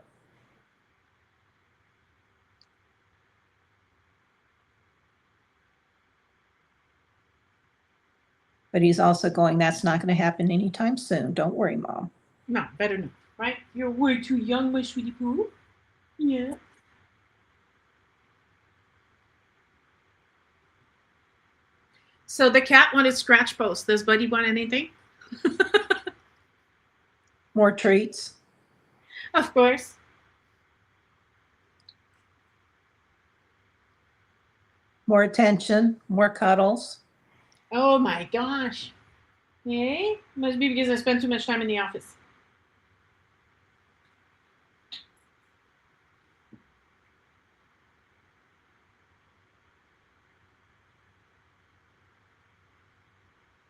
But he's also going, that's not going to happen anytime soon. Don't worry, Mom. No, better not, right? You're way too young, my sweetie poo. Yeah. So the cat wanted scratch post. Does Buddy want anything? More treats. Of course. More attention, more cuddles. Oh my gosh. Yay? Must be because I spend too much time in the office.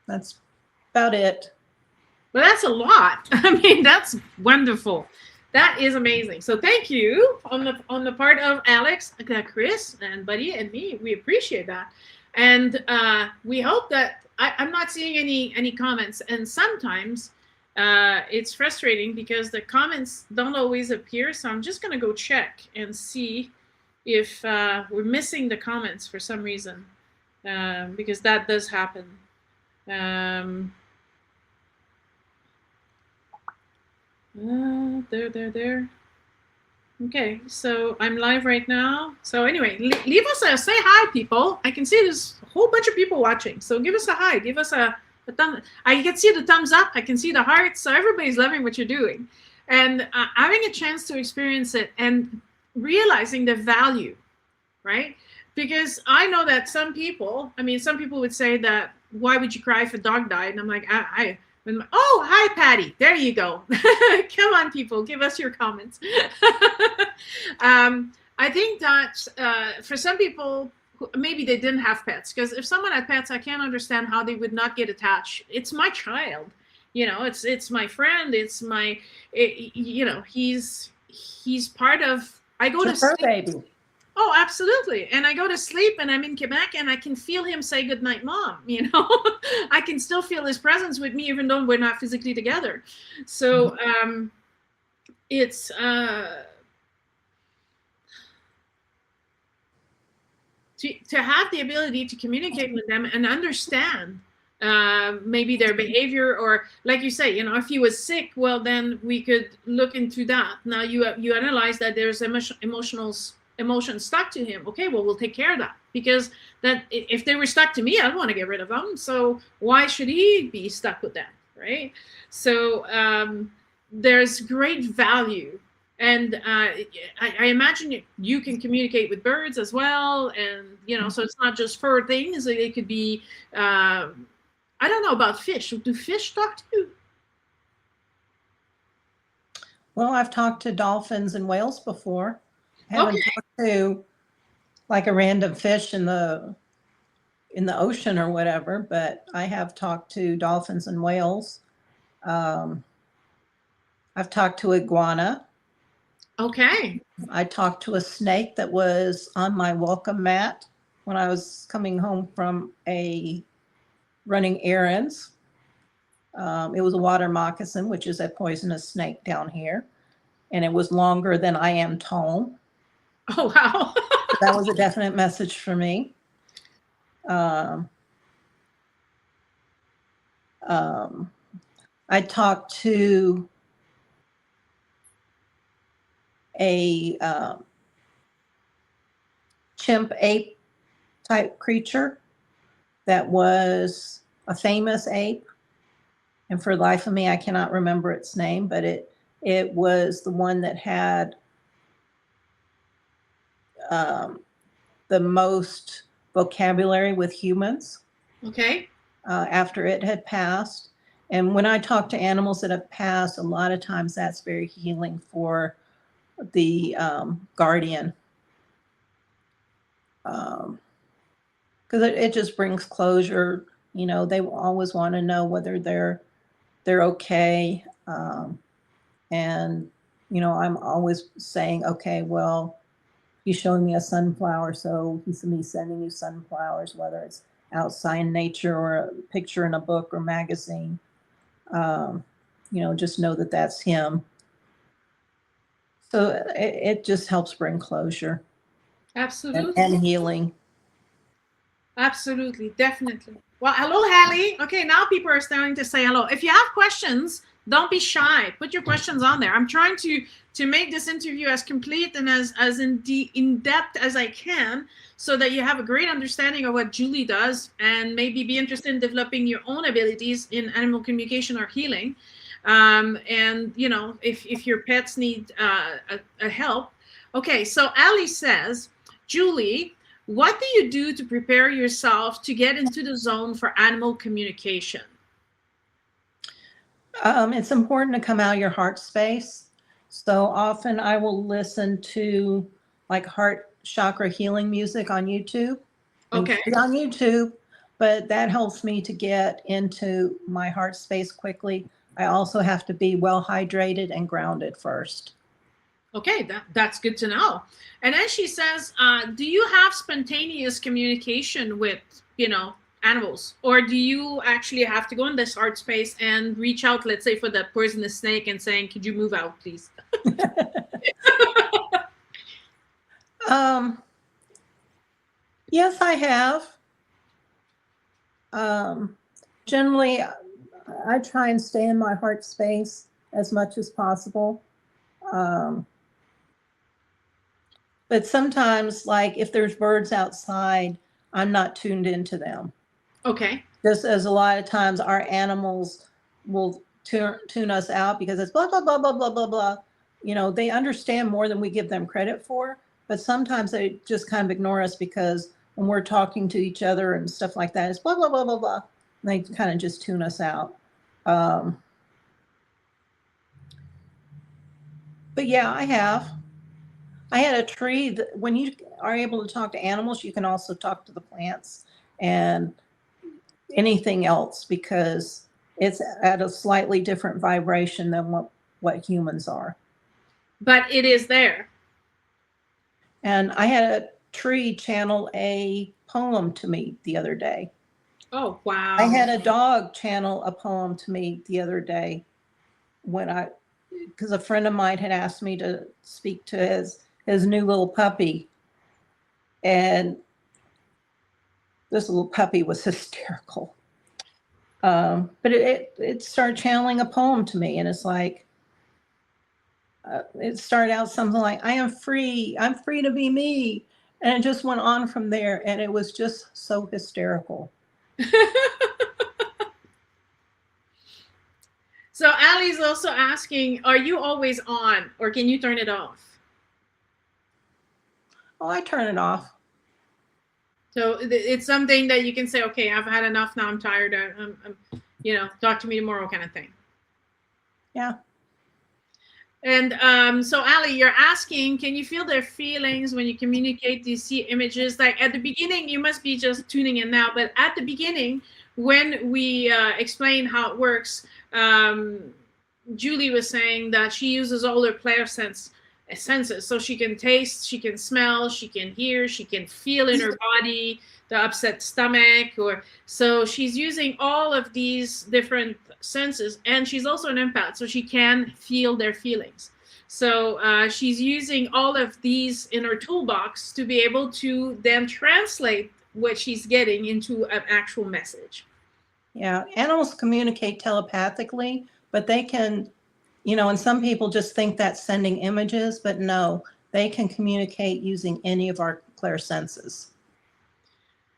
That's about it. Well, that's a lot. I mean, that's wonderful. That is amazing. So thank you on the part of Alex, Chris, and Buddy, and me. We appreciate that. And we hope that I'm not seeing any comments. And sometimes it's frustrating because the comments don't always appear. So I'm just going to go check and see if we're missing the comments for some reason, because that does happen. There. Okay, so I'm live right now. So anyway, leave us say hi, people. I can see there's a whole bunch of people watching. So give us a hi. Give us a thumb. I can see the thumbs up. I can see the hearts. So everybody's loving what you're doing. And having a chance to experience it and realizing the value, right? Because I know that some people would say that, why would you cry if a dog died? And I'm like, oh, hi, Patty. There you go. Come on, people. Give us your comments. I think that for some people, maybe they didn't have pets. Because if someone had pets, I can't understand how they would not get attached. It's my child. You know, it's my friend. It's my, you know, he's part of. I go to It's your fur sleep. baby. Oh, absolutely. And I go to sleep and I'm in Quebec and I can feel him say goodnight, Mom. You know, I can still feel his presence with me, even though we're not physically together. So it's to have the ability to communicate with them and understand maybe their behavior, or like you say, you know, if he was sick, well, then we could look into that. Now you analyze that there's emotions stuck to him. Okay, well, we'll take care of that, because that if they were stuck to me, I don't want to get rid of them. So why should he be stuck with them, right? So there's great value. And I imagine you can communicate with birds as well, and you know, so it's not just fur things. It could be, I don't know about fish. Do fish talk to you? Well, I've talked to dolphins and whales before. I haven't talked to like a random fish in the ocean or whatever, but I have talked to dolphins and whales. I've talked to iguana. Okay. I talked to a snake that was on my welcome mat when I was coming home from running errands. It was a water moccasin, which is a poisonous snake down here, and it was longer than I am tall. Oh, wow. That was a definite message for me. I talked to a chimp ape type creature that was a famous ape, and for the life of me I cannot remember its name, but it was the one that had the most vocabulary with humans. Okay. After it had passed. And when I talk to animals that have passed, a lot of times that's very healing for the guardian. Because it just brings closure. You know, they always want to know whether they're okay. And, you know, I'm always saying, okay, well, he's showing me a sunflower, so he's me sending you sunflowers, whether it's outside in nature or a picture in a book or magazine. You know, just know that that's him. So it just helps bring closure. Absolutely. And healing. Absolutely. Definitely. Well, hello, Hallie. Okay, now people are starting to say hello. If you have questions, don't be shy. Put your questions on there. I'm trying to make this interview as complete and as in depth as I can, so that you have a great understanding of what Julie does, and maybe be interested in developing your own abilities in animal communication or healing. And you know, if your pets need a help. Okay, so Ali says, Julie, what do you do to prepare yourself to get into the zone for animal communication? It's important to come out of your heart space. So often I will listen to like heart chakra healing music on YouTube. Okay. It's on YouTube, but that helps me to get into my heart space quickly. I also have to be well hydrated and grounded first. Okay, that's good to know. And then she says, do you have spontaneous communication with, you know, animals, or do you actually have to go in this heart space and reach out, let's say, for the poisonous snake and saying, could you move out, please? Yes, I have. Generally, I try and stay in my heart space as much as possible. But sometimes, like if there's birds outside, I'm not tuned into them. Okay. Just as a lot of times our animals will tune us out because it's blah, blah, blah, blah, blah, blah, blah. You know, they understand more than we give them credit for, but sometimes they just kind of ignore us because when we're talking to each other and stuff like that, it's blah, blah, blah, blah, blah. And they kind of just tune us out. But yeah, I have. I had a tree that when you are able to talk to animals, you can also talk to the plants and anything else, because It's at a slightly different vibration than what humans are. But it is there. And I had a tree channel a poem to me the other day. Oh, wow. I had a dog channel a poem to me the other day because a friend of mine had asked me to speak to his new little puppy. And this little puppy was hysterical. But it started channeling a poem to me, and it's like, it started out something like, I'm free to be me. And it just went on from there, and it was just so hysterical. So Allie's also asking, are you always on, or can you turn it off? Oh, I turn it off. So it's something that you can say, okay, I've had enough now, I'm tired, talk to me tomorrow kind of thing. Yeah. And so Allie, you're asking, can you feel their feelings when you communicate? Do you see images? Like at the beginning, you must be just tuning in now, but at the beginning, when we explain how it works, Julie was saying that she uses all her senses. So she can taste, she can smell, she can hear, she can feel in her body the upset stomach, so she's using all of these different senses, and she's also an empath, so she can feel their feelings. So she's using all of these in her toolbox to be able to then translate what she's getting into an actual message. Yeah, animals communicate telepathically, but they can, and some people just think that's sending images, but no, they can communicate using any of our clairsenses.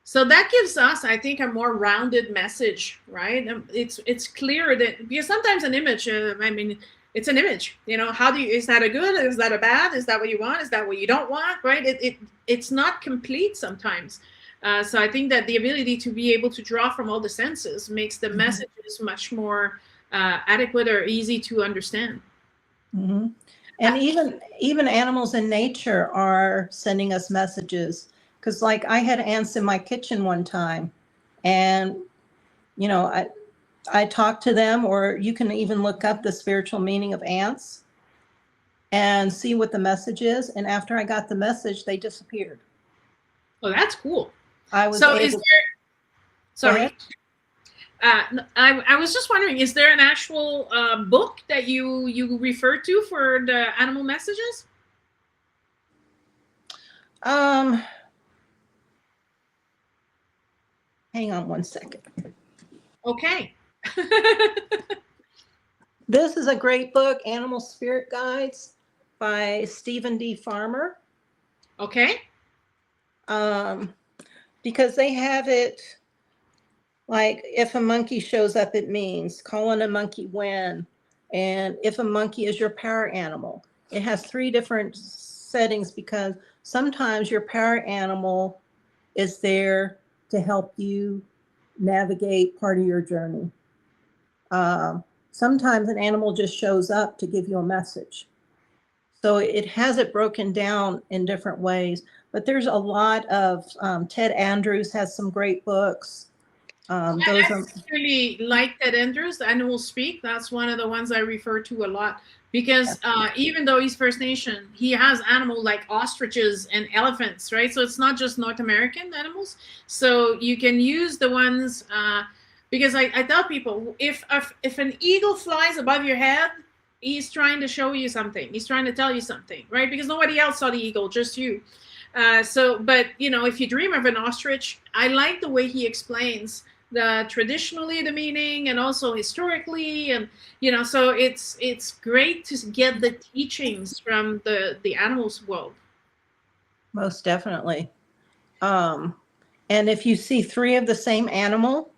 So that gives us, I think, a more rounded message, right? It's clear that, because sometimes an image, it's an image, is that a good, is that a bad, is that what you want, is that what you don't want, right? It's not complete sometimes. So I think that the ability to be able to draw from all the senses makes the messages much more adequate or easy to understand. Mm-hmm. And even animals in nature are sending us messages. Because like I had ants in my kitchen one time, and I talked to them, or you can even look up the spiritual meaning of ants and see what the message is. And after I got the message, they disappeared. Oh, that's cool. I was so is there, sorry. I was just wondering, is there an actual book that you refer to for the animal messages? Hang on one second. Okay. This is a great book, Animal Spirit Guides by Stephen D. Farmer. Okay. Because they have it like, if a monkey shows up, it means calling a monkey when, and if a monkey is your power animal. It has 3 different settings, because sometimes your power animal is there to help you navigate part of your journey. Sometimes an animal just shows up to give you a message. So it has it broken down in different ways, but there's a lot of, Ted Andrews has some great books. I really like Ted Andrews, Animal Speak. That's one of the ones I refer to a lot, because even though he's First Nation, he has animals like ostriches and elephants, right? So it's not just North American animals. So you can use the ones, because I tell people, if an eagle flies above your head, he's trying to show you something. He's trying to tell you something, right? Because nobody else saw the eagle, just you. But if you dream of an ostrich, I like the way he explains traditionally the meaning, and also historically, and so it's great to get the teachings from the animals world. Most definitely. And if you see 3 of the same animal,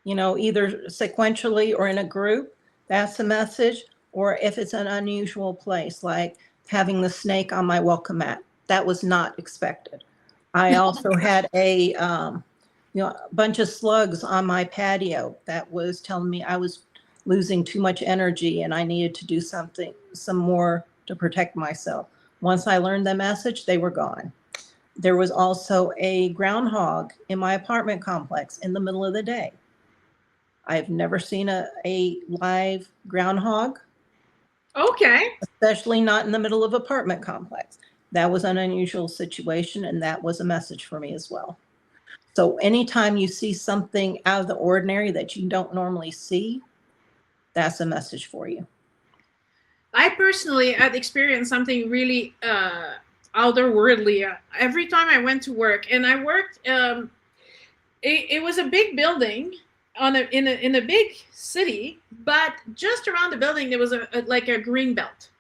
either sequentially or in a group, that's a message. Or if it's an unusual place, like having the snake on my welcome mat, that was not expected. I also had a bunch of slugs on my patio that was telling me I was losing too much energy and I needed to do some more to protect myself. Once I learned the message, they were gone. There was also a groundhog in my apartment complex in the middle of the day. I've never seen a live groundhog, Okay. especially not in the middle of apartment complex. That was an unusual situation, and that was a message for me as well. So anytime you see something out of the ordinary that you don't normally see, that's a message for you. I personally had experienced something really otherworldly every time I went to work, and I worked. It was a big building in a big city, but just around the building there was like a green belt,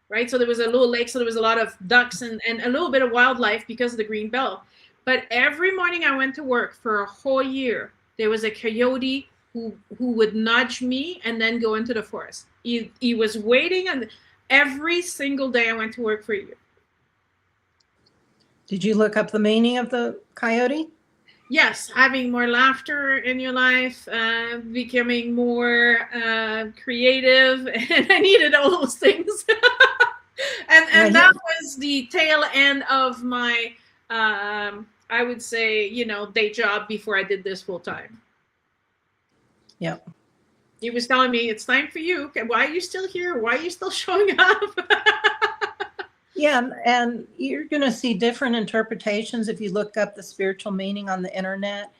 right? So there was a little lake, so there was a lot of ducks and a little bit of wildlife because of the green belt. But every morning I went to work for a whole year, there was a coyote who would nudge me and then go into the forest. He was waiting, and every single day I went to work for a year. Did you look up the meaning of the coyote? Yes, having more laughter in your life, becoming more creative, and I needed all those things. and that was the tail end of my, I would say, day job before I did this full time. Yep. He was telling me, it's time for you. Why are you still here? Why are you still showing up? Yeah, and you're going to see different interpretations if you look up the spiritual meaning on the internet,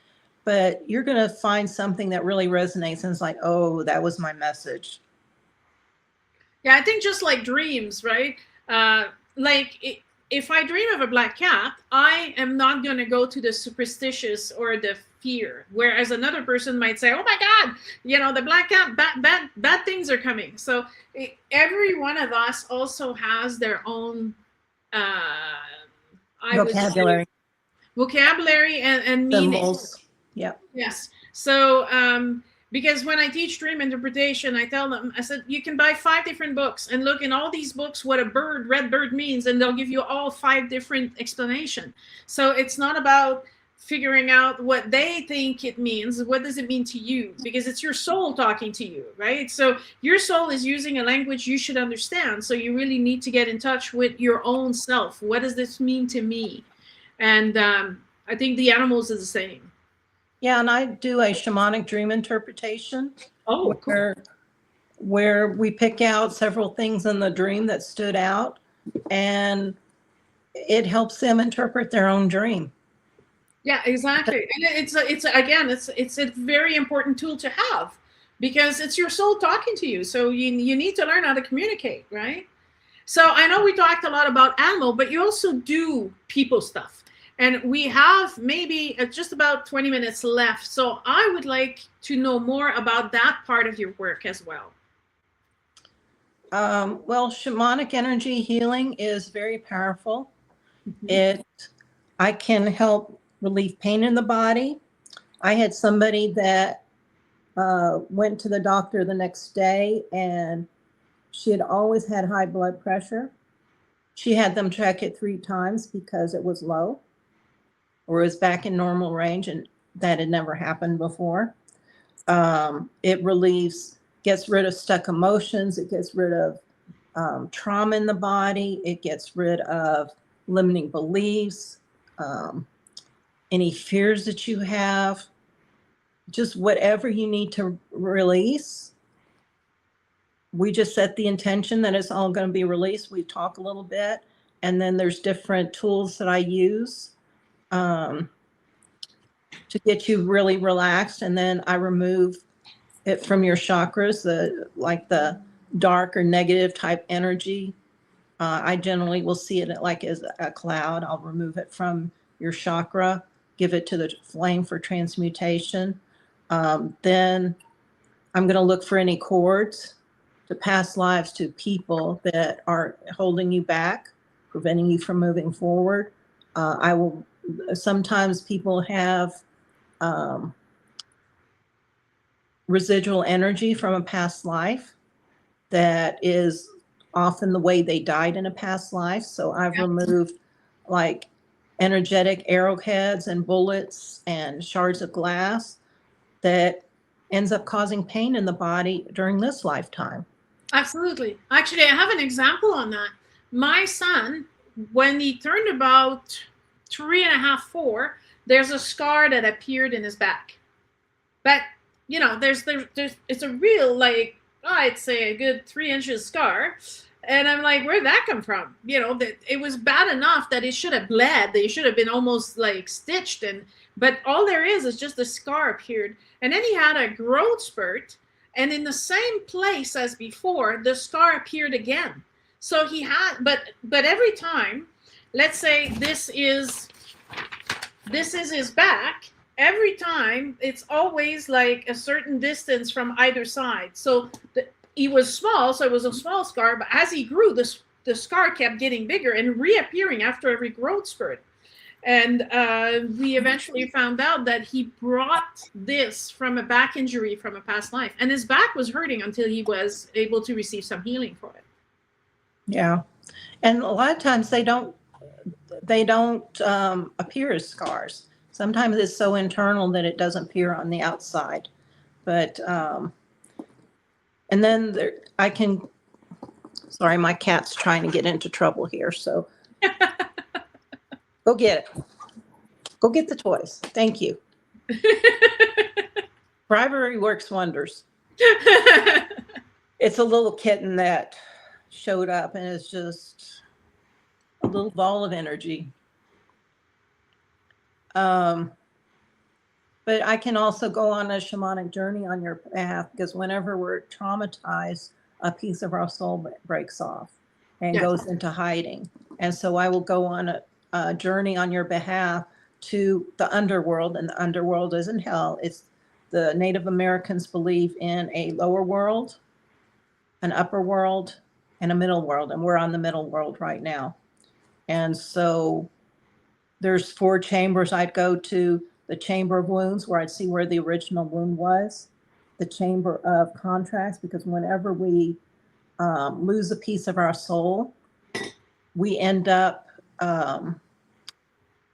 but you're going to find something that really resonates and it's like, oh, that was my message. Yeah, I think just like dreams, right? If I dream of a black cat, I am not going to go to the superstitious or the fear. Whereas another person might say, oh my God, the black cat, bad things are coming. So every one of us also has their own vocabulary and meaning. Symbols. Yep. Yes. So, because when I teach dream interpretation, I tell them, I said, you can buy 5 different books and look in all these books what a red bird means, and they'll give you all 5 different explanations. So it's not about figuring out what they think it means. What does it mean to you? Because it's your soul talking to you, right? So your soul is using a language you should understand. So you really need to get in touch with your own self. What does this mean to me? And I think the animals are the same. Yeah, and I do a shamanic dream interpretation. Oh, cool. Where we pick out several things in the dream that stood out, and it helps them interpret their own dream. Yeah, exactly. And it's a very important tool to have, because it's your soul talking to you. So you need to learn how to communicate, right? So I know we talked a lot about animal, but you also do people stuff. And we have maybe just about 20 minutes left. So I would like to know more about that part of your work as well. Well, shamanic energy healing is very powerful. Mm-hmm. I can help relieve pain in the body. I had somebody that went to the doctor the next day, and she had always had high blood pressure. She had them check it 3 times because it was low, or it was back in normal range, and that had never happened before. It gets rid of stuck emotions. It gets rid of trauma in the body. It gets rid of limiting beliefs, any fears that you have, just whatever you need to release. We just set the intention that it's all going to be released. We talk a little bit, and then there's different tools that I use to get you really relaxed, and then I remove it from your chakras, the dark or negative type energy. I generally will see it like as a cloud. I'll remove it from your chakra, give it to the flame for transmutation. Then I'm going to look for any cords to past lives to people that are holding you back, preventing you from moving forward. Sometimes people have residual energy from a past life that is often the way they died in a past life. So I've removed like energetic arrowheads and bullets and shards of glass that ends up causing pain in the body during this lifetime. Absolutely. Actually, I have an example on that. My son, when he turned about 3.5, 4, there's a scar that appeared in his back. But there's it's a real, like, I'd say a good 3 inches scar. And I'm like, where'd that come from? That it was bad enough that it should have bled. They should have been almost like stitched. But all there is just the scar appeared. And then he had a growth spurt. And in the same place as before, the scar appeared again. So he had, but every time, let's say this is his back. Every time, it's always like a certain distance from either side. So he was small, so it was a small scar. But as he grew, the scar kept getting bigger and reappearing after every growth spurt. And we eventually found out that he brought this from a back injury from a past life. And his back was hurting until he was able to receive some healing for it. Yeah. And a lot of times they don't appear as scars. Sometimes it's so internal that it doesn't appear on the outside. But, and then sorry, my cat's trying to get into trouble here. So go get it. Go get the toys. Thank you. Bribery works wonders. It's a little kitten that showed up and it's just a little ball of energy. But I can also go on a shamanic journey on your behalf, because whenever we're traumatized, a piece of our soul breaks off and goes into hiding. And so I will go on a journey on your behalf to the underworld, and the underworld isn't hell. It's the Native Americans believe in a lower world, an upper world, and a middle world. And we're on the middle world right now. And so there's 4 chambers I'd go to: the chamber of wounds, where I'd see where the original wound was; the chamber of contracts, because whenever we lose a piece of our soul, we end up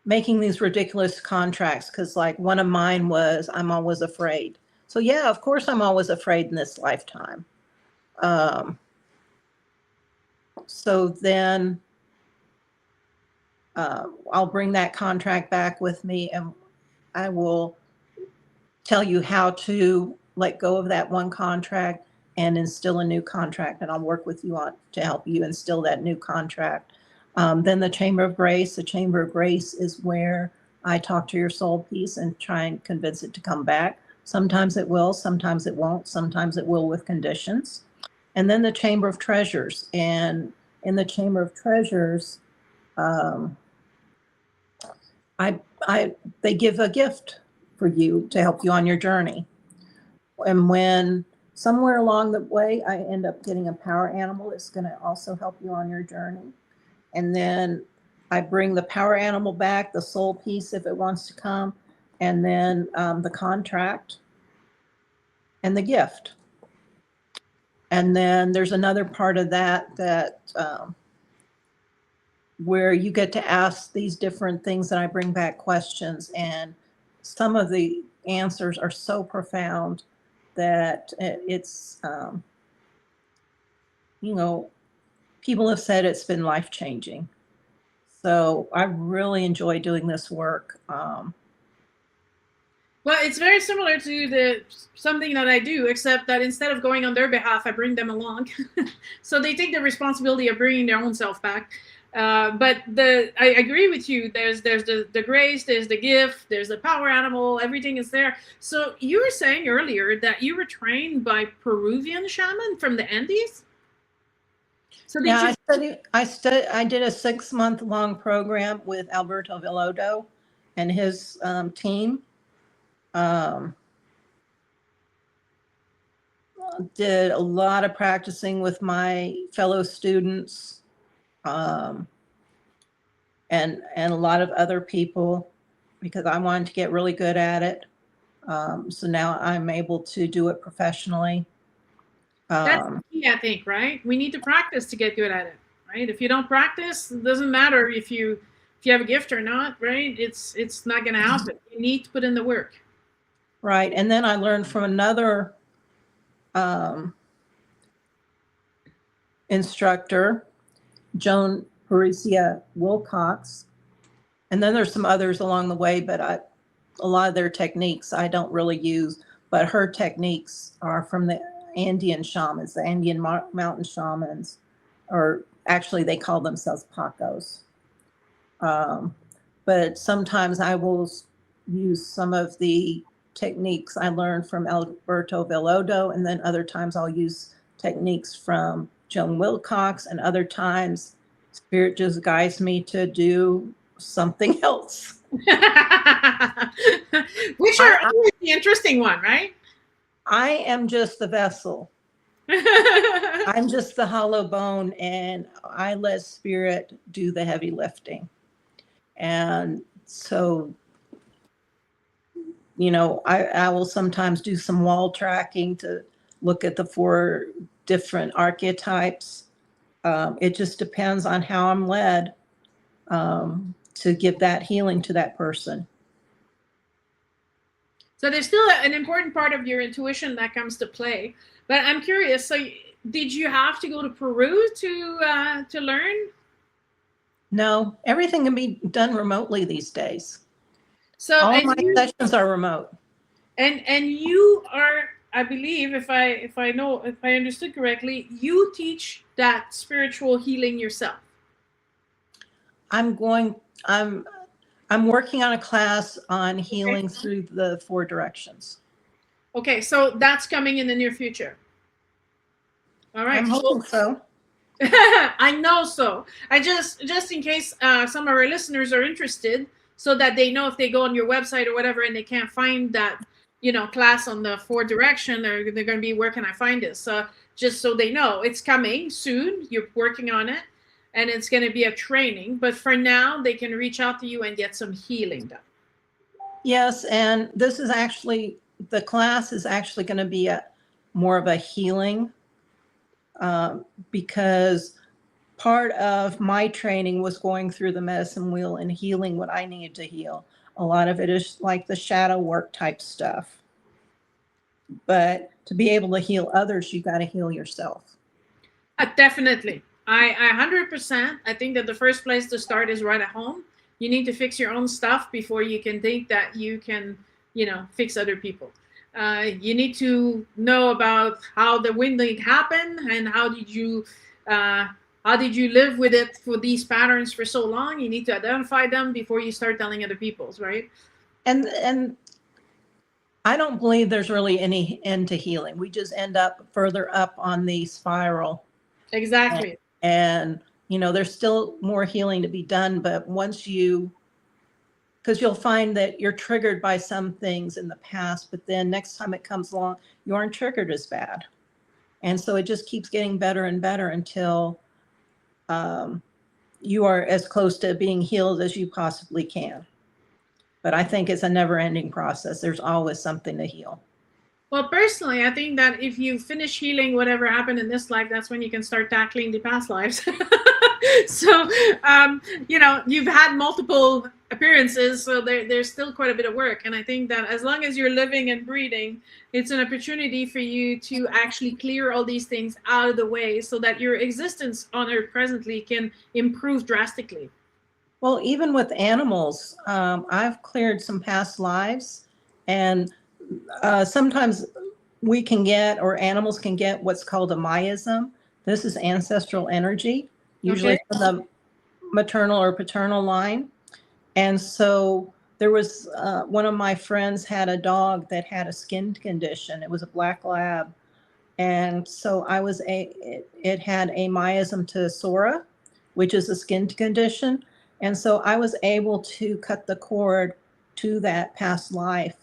making these ridiculous contracts. Because like one of mine was, I'm always afraid. So yeah, of course I'm always afraid in this lifetime. So then I'll bring that contract back with me, and I will tell you how to let go of that one contract and instill a new contract. And I'll work with you to help you instill that new contract. Then the Chamber of Grace. The Chamber of Grace is where I talk to your soul piece and try and convince it to come back. Sometimes it will, sometimes it won't, sometimes it will with conditions. And then the Chamber of Treasures. And in the Chamber of Treasures, they give a gift for you to help you on your journey. And when somewhere along the way, I end up getting a power animal that's going to also help you on your journey. And then I bring the power animal back, the soul piece if it wants to come, and then the contract and the gift. And then there's another part of that where you get to ask these different things, and I bring back questions, and some of the answers are so profound that it's, people have said it's been life-changing. So I really enjoy doing this work. Well, it's very similar to something that I do, except that instead of going on their behalf, I bring them along. So they take the responsibility of bringing their own self back. But I agree with you. There's the grace, there's the gift, there's the power animal, everything is there. So you were saying earlier that you were trained by Peruvian shaman from the Andes? So yeah, I did a 6-month-long program with Alberto Villodo and his team. Did a lot of practicing with my fellow students. And a lot of other people, because I wanted to get really good at it. So now I'm able to do it professionally. That's key, I think, right? We need to practice to get good at it, right? If you don't practice, it doesn't matter if you have a gift or not, right? It's not going to happen. You need to put in the work. Right. And then I learned from another instructor, Joan Parisia Wilcox. And then there's some others along the way, but a lot of their techniques I don't really use. but her techniques are from the Andean shamans, the Andean mountain shamans, or actually they call themselves Pacos. But sometimes I will use some of the techniques I learned from Alberto Velodo, and then other times I'll use techniques from Joan Wilcox, and other times Spirit just guides me to do something else. Which are always the interesting one, right? I am just the vessel. I'm just the hollow bone, and I let Spirit do the heavy lifting. And so, you know, I will sometimes do some wall tracking to look at the 4 different archetypes. It just depends on how I'm led to give that healing to that person. So there's still an important part of your intuition that comes to play. But I'm curious, so did you have to go to Peru to learn? No, everything can be done remotely these days. So all my sessions are remote. And you are, I believe, if I understood correctly, you teach that spiritual healing yourself. I'm working on a class on healing through the 4 directions. Okay, so that's coming in the near future. All right. I'm hoping so. I know so. I just in case some of our listeners are interested, so that they know if they go on your website or whatever and they can't find that, you know, class on the 4 direction, they're going to be, where can I find this? Just so they know it's coming soon. You're working on it, and it's going to be a training. But for now, they can reach out to you and get some healing done. Yes, and this is actually, the class is actually going to be more of a healing, because part of my training was going through the medicine wheel and healing what I needed to heal. A lot of it is like the shadow work type stuff. But to be able to heal others, you got to heal yourself. Definitely. I 100%. I think that the first place to start is right at home. You need to fix your own stuff before you can think that you can, you know, fix other people. You need to know about how the winding happened and how did you live with it for these patterns for so long. You need to identify them before you start telling other people's, right? And I don't believe there's really any end to healing. We just end up further up on the spiral. Exactly. And you know, there's still more healing to be done, but once because you'll find that you're triggered by some things in the past, but then next time it comes along, you aren't triggered as bad. And so it just keeps getting better and better until you are as close to being healed as you possibly can. But I think it's a never-ending process. There's always something to heal. Well, personally, I think that if you finish healing whatever happened in this life, that's when you can start tackling the past lives. So, you know, you've had multiple appearances, so there's still quite a bit of work. And I think that as long as you're living and breathing, it's an opportunity for you to actually clear all these things out of the way so that your existence on Earth presently can improve drastically. Well, even with animals, I've cleared some past lives, and sometimes we can get, or animals can get, what's called a miasm. This is ancestral energy, usually from the maternal or paternal line. And so there was one of my friends had a dog that had a skin condition. It was a black lab. And so it had a miasm to Sora, which is a skin condition. And so I was able to cut the cord to that past life.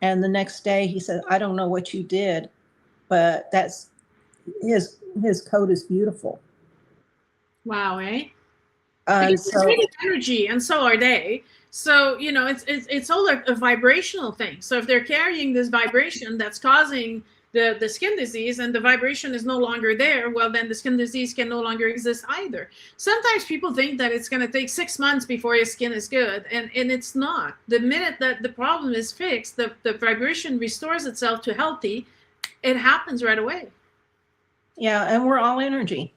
And the next day he said, I don't know what you did, but that's his coat is beautiful. Wow, eh? Because it's really energy, and so are they. So, you know, it's all a vibrational thing. So if they're carrying this vibration that's causing the skin disease, and the vibration is no longer there, well, then the skin disease can no longer exist either. Sometimes people think that it's going to take 6 months before your skin is good, and it's not. The minute that the problem is fixed, the vibration restores itself to healthy, it happens right away. Yeah, and we're all energy.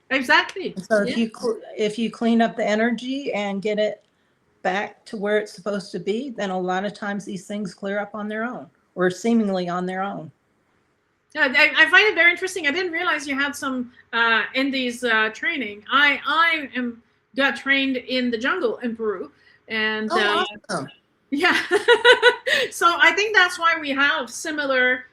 Exactly. So if you clean up the energy and get it back to where it's supposed to be, then a lot of times these things clear up on their own. or seemingly on their own. Yeah, I find it very interesting. I didn't realize you had some in these training. I got trained in the jungle in Peru, and Awesome. yeah. So I think that's why we have similar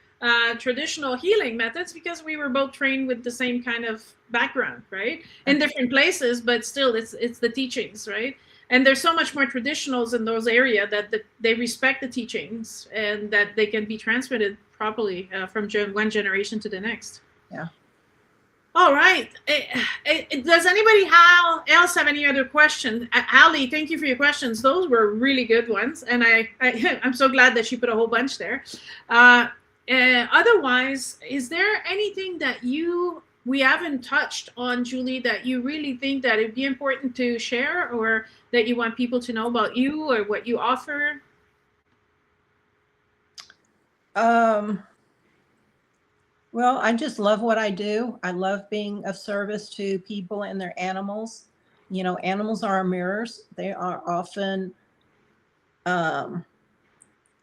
traditional healing methods, because we were both trained with the same kind of background, right? In different places, but still it's the teachings, right? And there's so much more traditionals in those areas that they respect the teachings and that they can be transmitted properly from one generation to the next. Yeah. All right. Does anybody else have any other questions? Ali, thank you for your questions. Those were really good ones. And I'm so glad that she put a whole bunch there. Otherwise, is there anything that we haven't touched on, Julie, that you really think that it'd be important to share, or that you want people to know about you or what you offer? Well, I just love what I do. I love being of service to people and their animals. You know, animals are our mirrors. They are often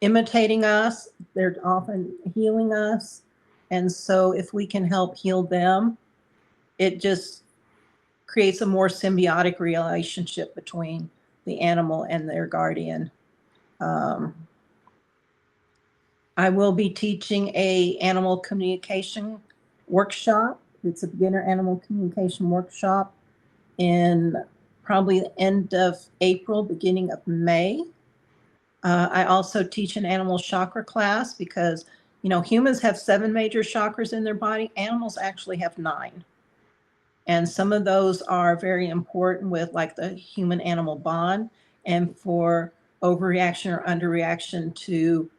imitating us. They're often healing us. And so if we can help heal them, it just creates a more symbiotic relationship between the animal and their guardian. I will be teaching a animal communication workshop. It's a beginner animal communication workshop in probably the end of April, beginning of May. I also teach an animal chakra class because, you know, humans have 7 major chakras in their body. Animals actually have 9. And some of those are very important with like the human animal bond, and for overreaction or underreaction to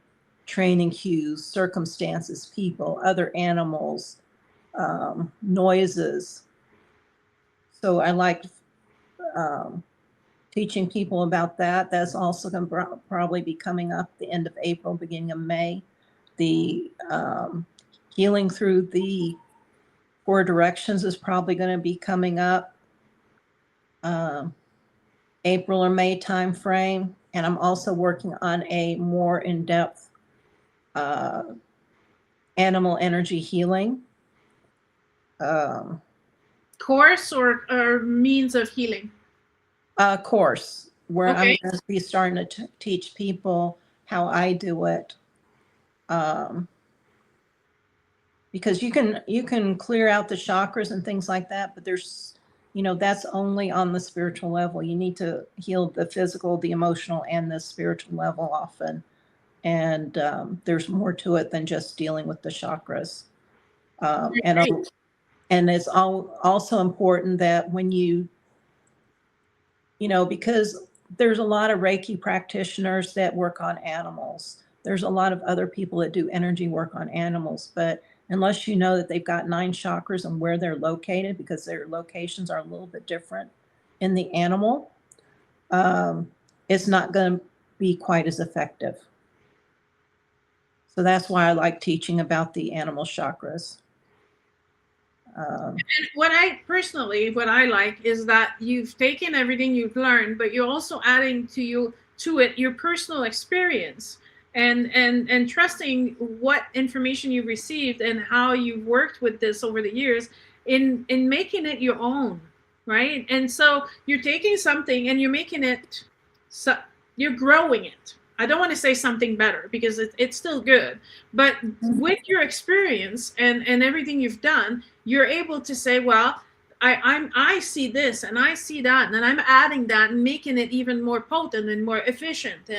training cues, circumstances, people, other animals, noises. So I like teaching people about that. That's also going to probably be coming up the end of April, beginning of May. The healing through the 4 directions is probably going to be coming up April or May timeframe. And I'm also working on a more in-depth animal energy healing Course or means of healing? Course, where Okay. I'm going to be starting to teach people how I do it. Because you can clear out the chakras and things like that, but there's, you know, that's only on the spiritual level. You need to heal the physical, the emotional, and the spiritual level often. And there's more to it than just dealing with the chakras. And it's also important that when you know, because there's a lot of Reiki practitioners that work on animals. There's a lot of other people that do energy work on animals, but unless you know that they've got 9 chakras and where they're located, because their locations are a little bit different in the animal, it's not going to be quite as effective. So that's why I like teaching about the animal chakras. And what I like is that you've taken everything you've learned, but you're also adding to it your personal experience and trusting what information you've received and how you've worked with this over the years in making it your own, right? And so you're taking something and you're making it, you're growing it. I don't want to say something better because it's still good, but with your experience and everything you've done, you're able to say, well, I see this and I see that, and I'm adding that and making it even more potent and more efficient.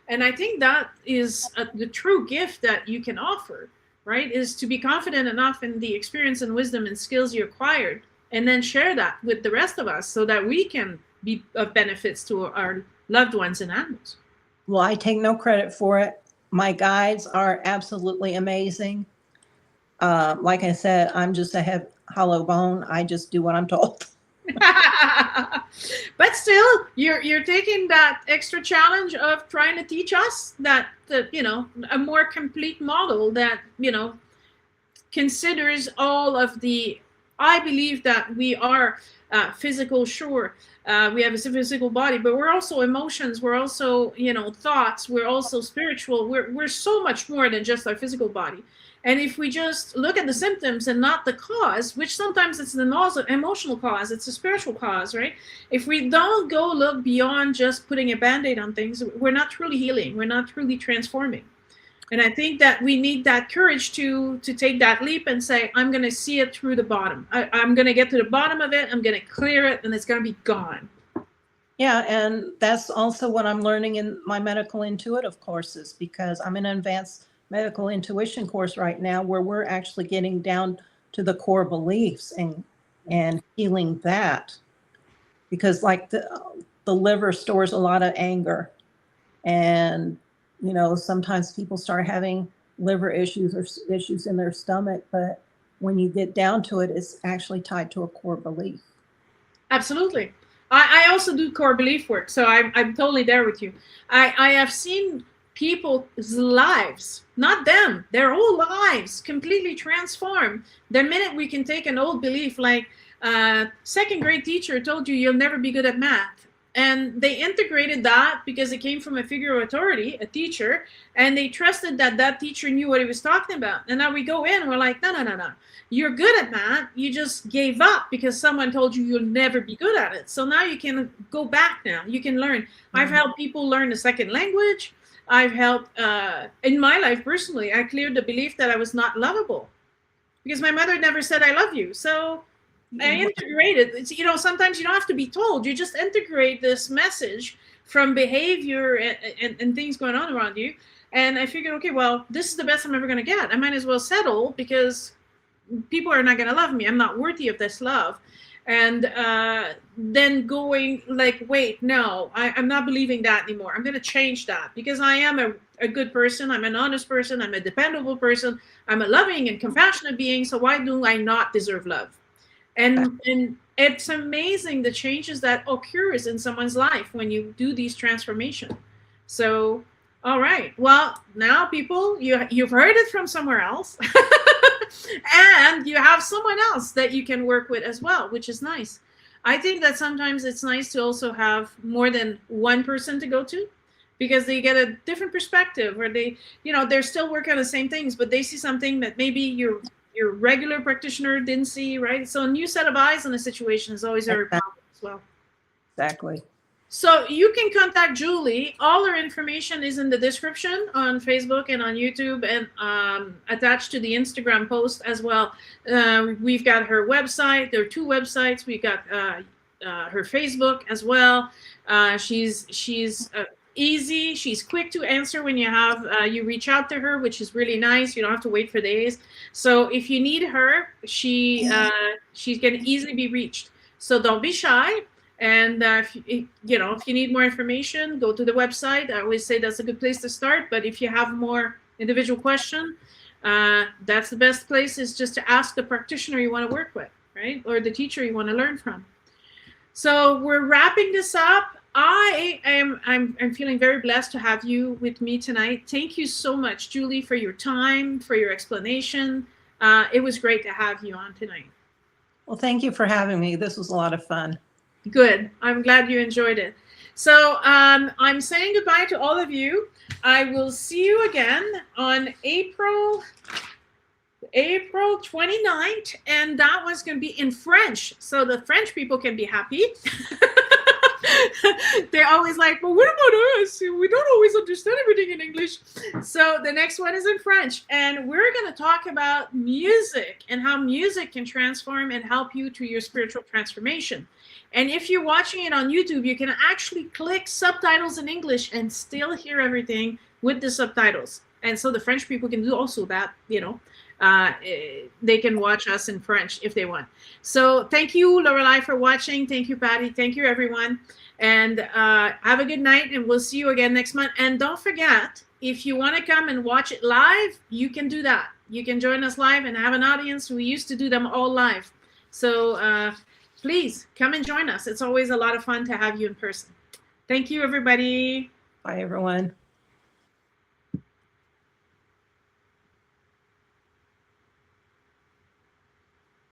And I think that is the true gift that you can offer, right? Is to be confident enough in the experience and wisdom and skills you acquired, and then share that with the rest of us so that we can be of benefits to our loved ones and animals. Well, I take no credit for it. My guides are absolutely amazing. Like I said, I'm just a hollow bone. I just do what I'm told. But still, you're taking that extra challenge of trying to teach us that you know, a more complete model that, you know, considers all of the. I believe that we are physical, sure. We have a physical body, but we're also emotions. We're also, thoughts. We're also spiritual. We're so much more than just our physical body. And if we just look at the symptoms and not the cause, which sometimes it's an emotional cause, it's a spiritual cause, right? If we don't go look beyond just putting a Band-Aid on things, we're not truly healing. We're not truly transforming. And I think that we need that courage to take that leap and say, I'm going to see it through the bottom. I'm going to get to the bottom of it. I'm going to clear it, and it's going to be gone. Yeah, and that's also what I'm learning in my medical intuitive courses, because I'm in an advanced medical intuition course right now where we're actually getting down to the core beliefs and healing that. Because like the liver stores a lot of anger, and sometimes people start having liver issues or issues in their stomach, but when you get down to it, it's actually tied to a core belief. Absolutely. I also do core belief work, so I'm totally there with you. I have seen people's lives, not them, their whole lives completely transform the minute we can take an old belief, like second grade teacher told you you'll never be good at math. And they integrated that because it came from a figure of authority, a teacher, and they trusted that teacher knew what he was talking about. And now we go in and we're like, no. You're good at math. You just gave up because someone told you you'll never be good at it. So now you can go back now. You can learn. Mm-hmm. I've helped people learn a second language. I've helped, in my life personally, I cleared the belief that I was not lovable because my mother never said I love you. So I integrated. It's, sometimes you don't have to be told. You just integrate this message from behavior and things going on around you. And I figured, okay, well, this is the best I'm ever going to get. I might as well settle because people are not going to love me. I'm not worthy of this love. And then going like, wait, no, I'm not believing that anymore. I'm going to change that because I am a good person. I'm an honest person. I'm a dependable person. I'm a loving and compassionate being. So why do I not deserve love? And it's amazing the changes that occurs in someone's life when you do these transformations. So, all right. Well, now people, you've heard it from somewhere else. And you have someone else that you can work with as well, which is nice. I think that sometimes it's nice to also have more than one person to go to because they get a different perspective or they're still working on the same things, but they see something that maybe your regular practitioner didn't see, right? So a new set of eyes on a situation is always very powerful as well. Exactly. So you can contact Julie. All her information is in the description on Facebook and on YouTube and attached to the Instagram post as well. We've got her website. There are 2 websites. We got her Facebook as well. She's easy. She's quick to answer when you reach out to her, which is really nice. You don't have to wait for days. So if you need her, she's going to easily be reached. So don't be shy. And if you need more information, go to the website. I always say that's a good place to start. But if you have more individual question, that's the best place is just to ask the practitioner you want to work with, right? Or the teacher you want to learn from. So we're wrapping this up. I'm feeling very blessed to have you with me tonight. Thank you so much, Julie, for your time, for your explanation. It was great to have you on tonight. Well, thank you for having me. This was a lot of fun. Good. I'm glad you enjoyed it. So I'm saying goodbye to all of you. I will see you again on April 29th, and that was going to be in French, so the French people can be happy. They're always like, but what about us? We don't always understand everything in English. So the next one is in French, and we're going to talk about music and how music can transform and help you to your spiritual transformation. And if you're watching it on YouTube, you can actually click subtitles in English and still hear everything with the subtitles. And so the French people can do also that, they can watch us in French if they want. So thank you, Lorelei, for watching. Thank you, Patty. Thank you, everyone. And have a good night, and we'll see you again next month. And don't forget, if you want to come and watch it live, you can do that. You can join us live and have an audience. We used to do them all live. So please come and join us. It's always a lot of fun to have you in person. Thank you, everybody. Bye, everyone.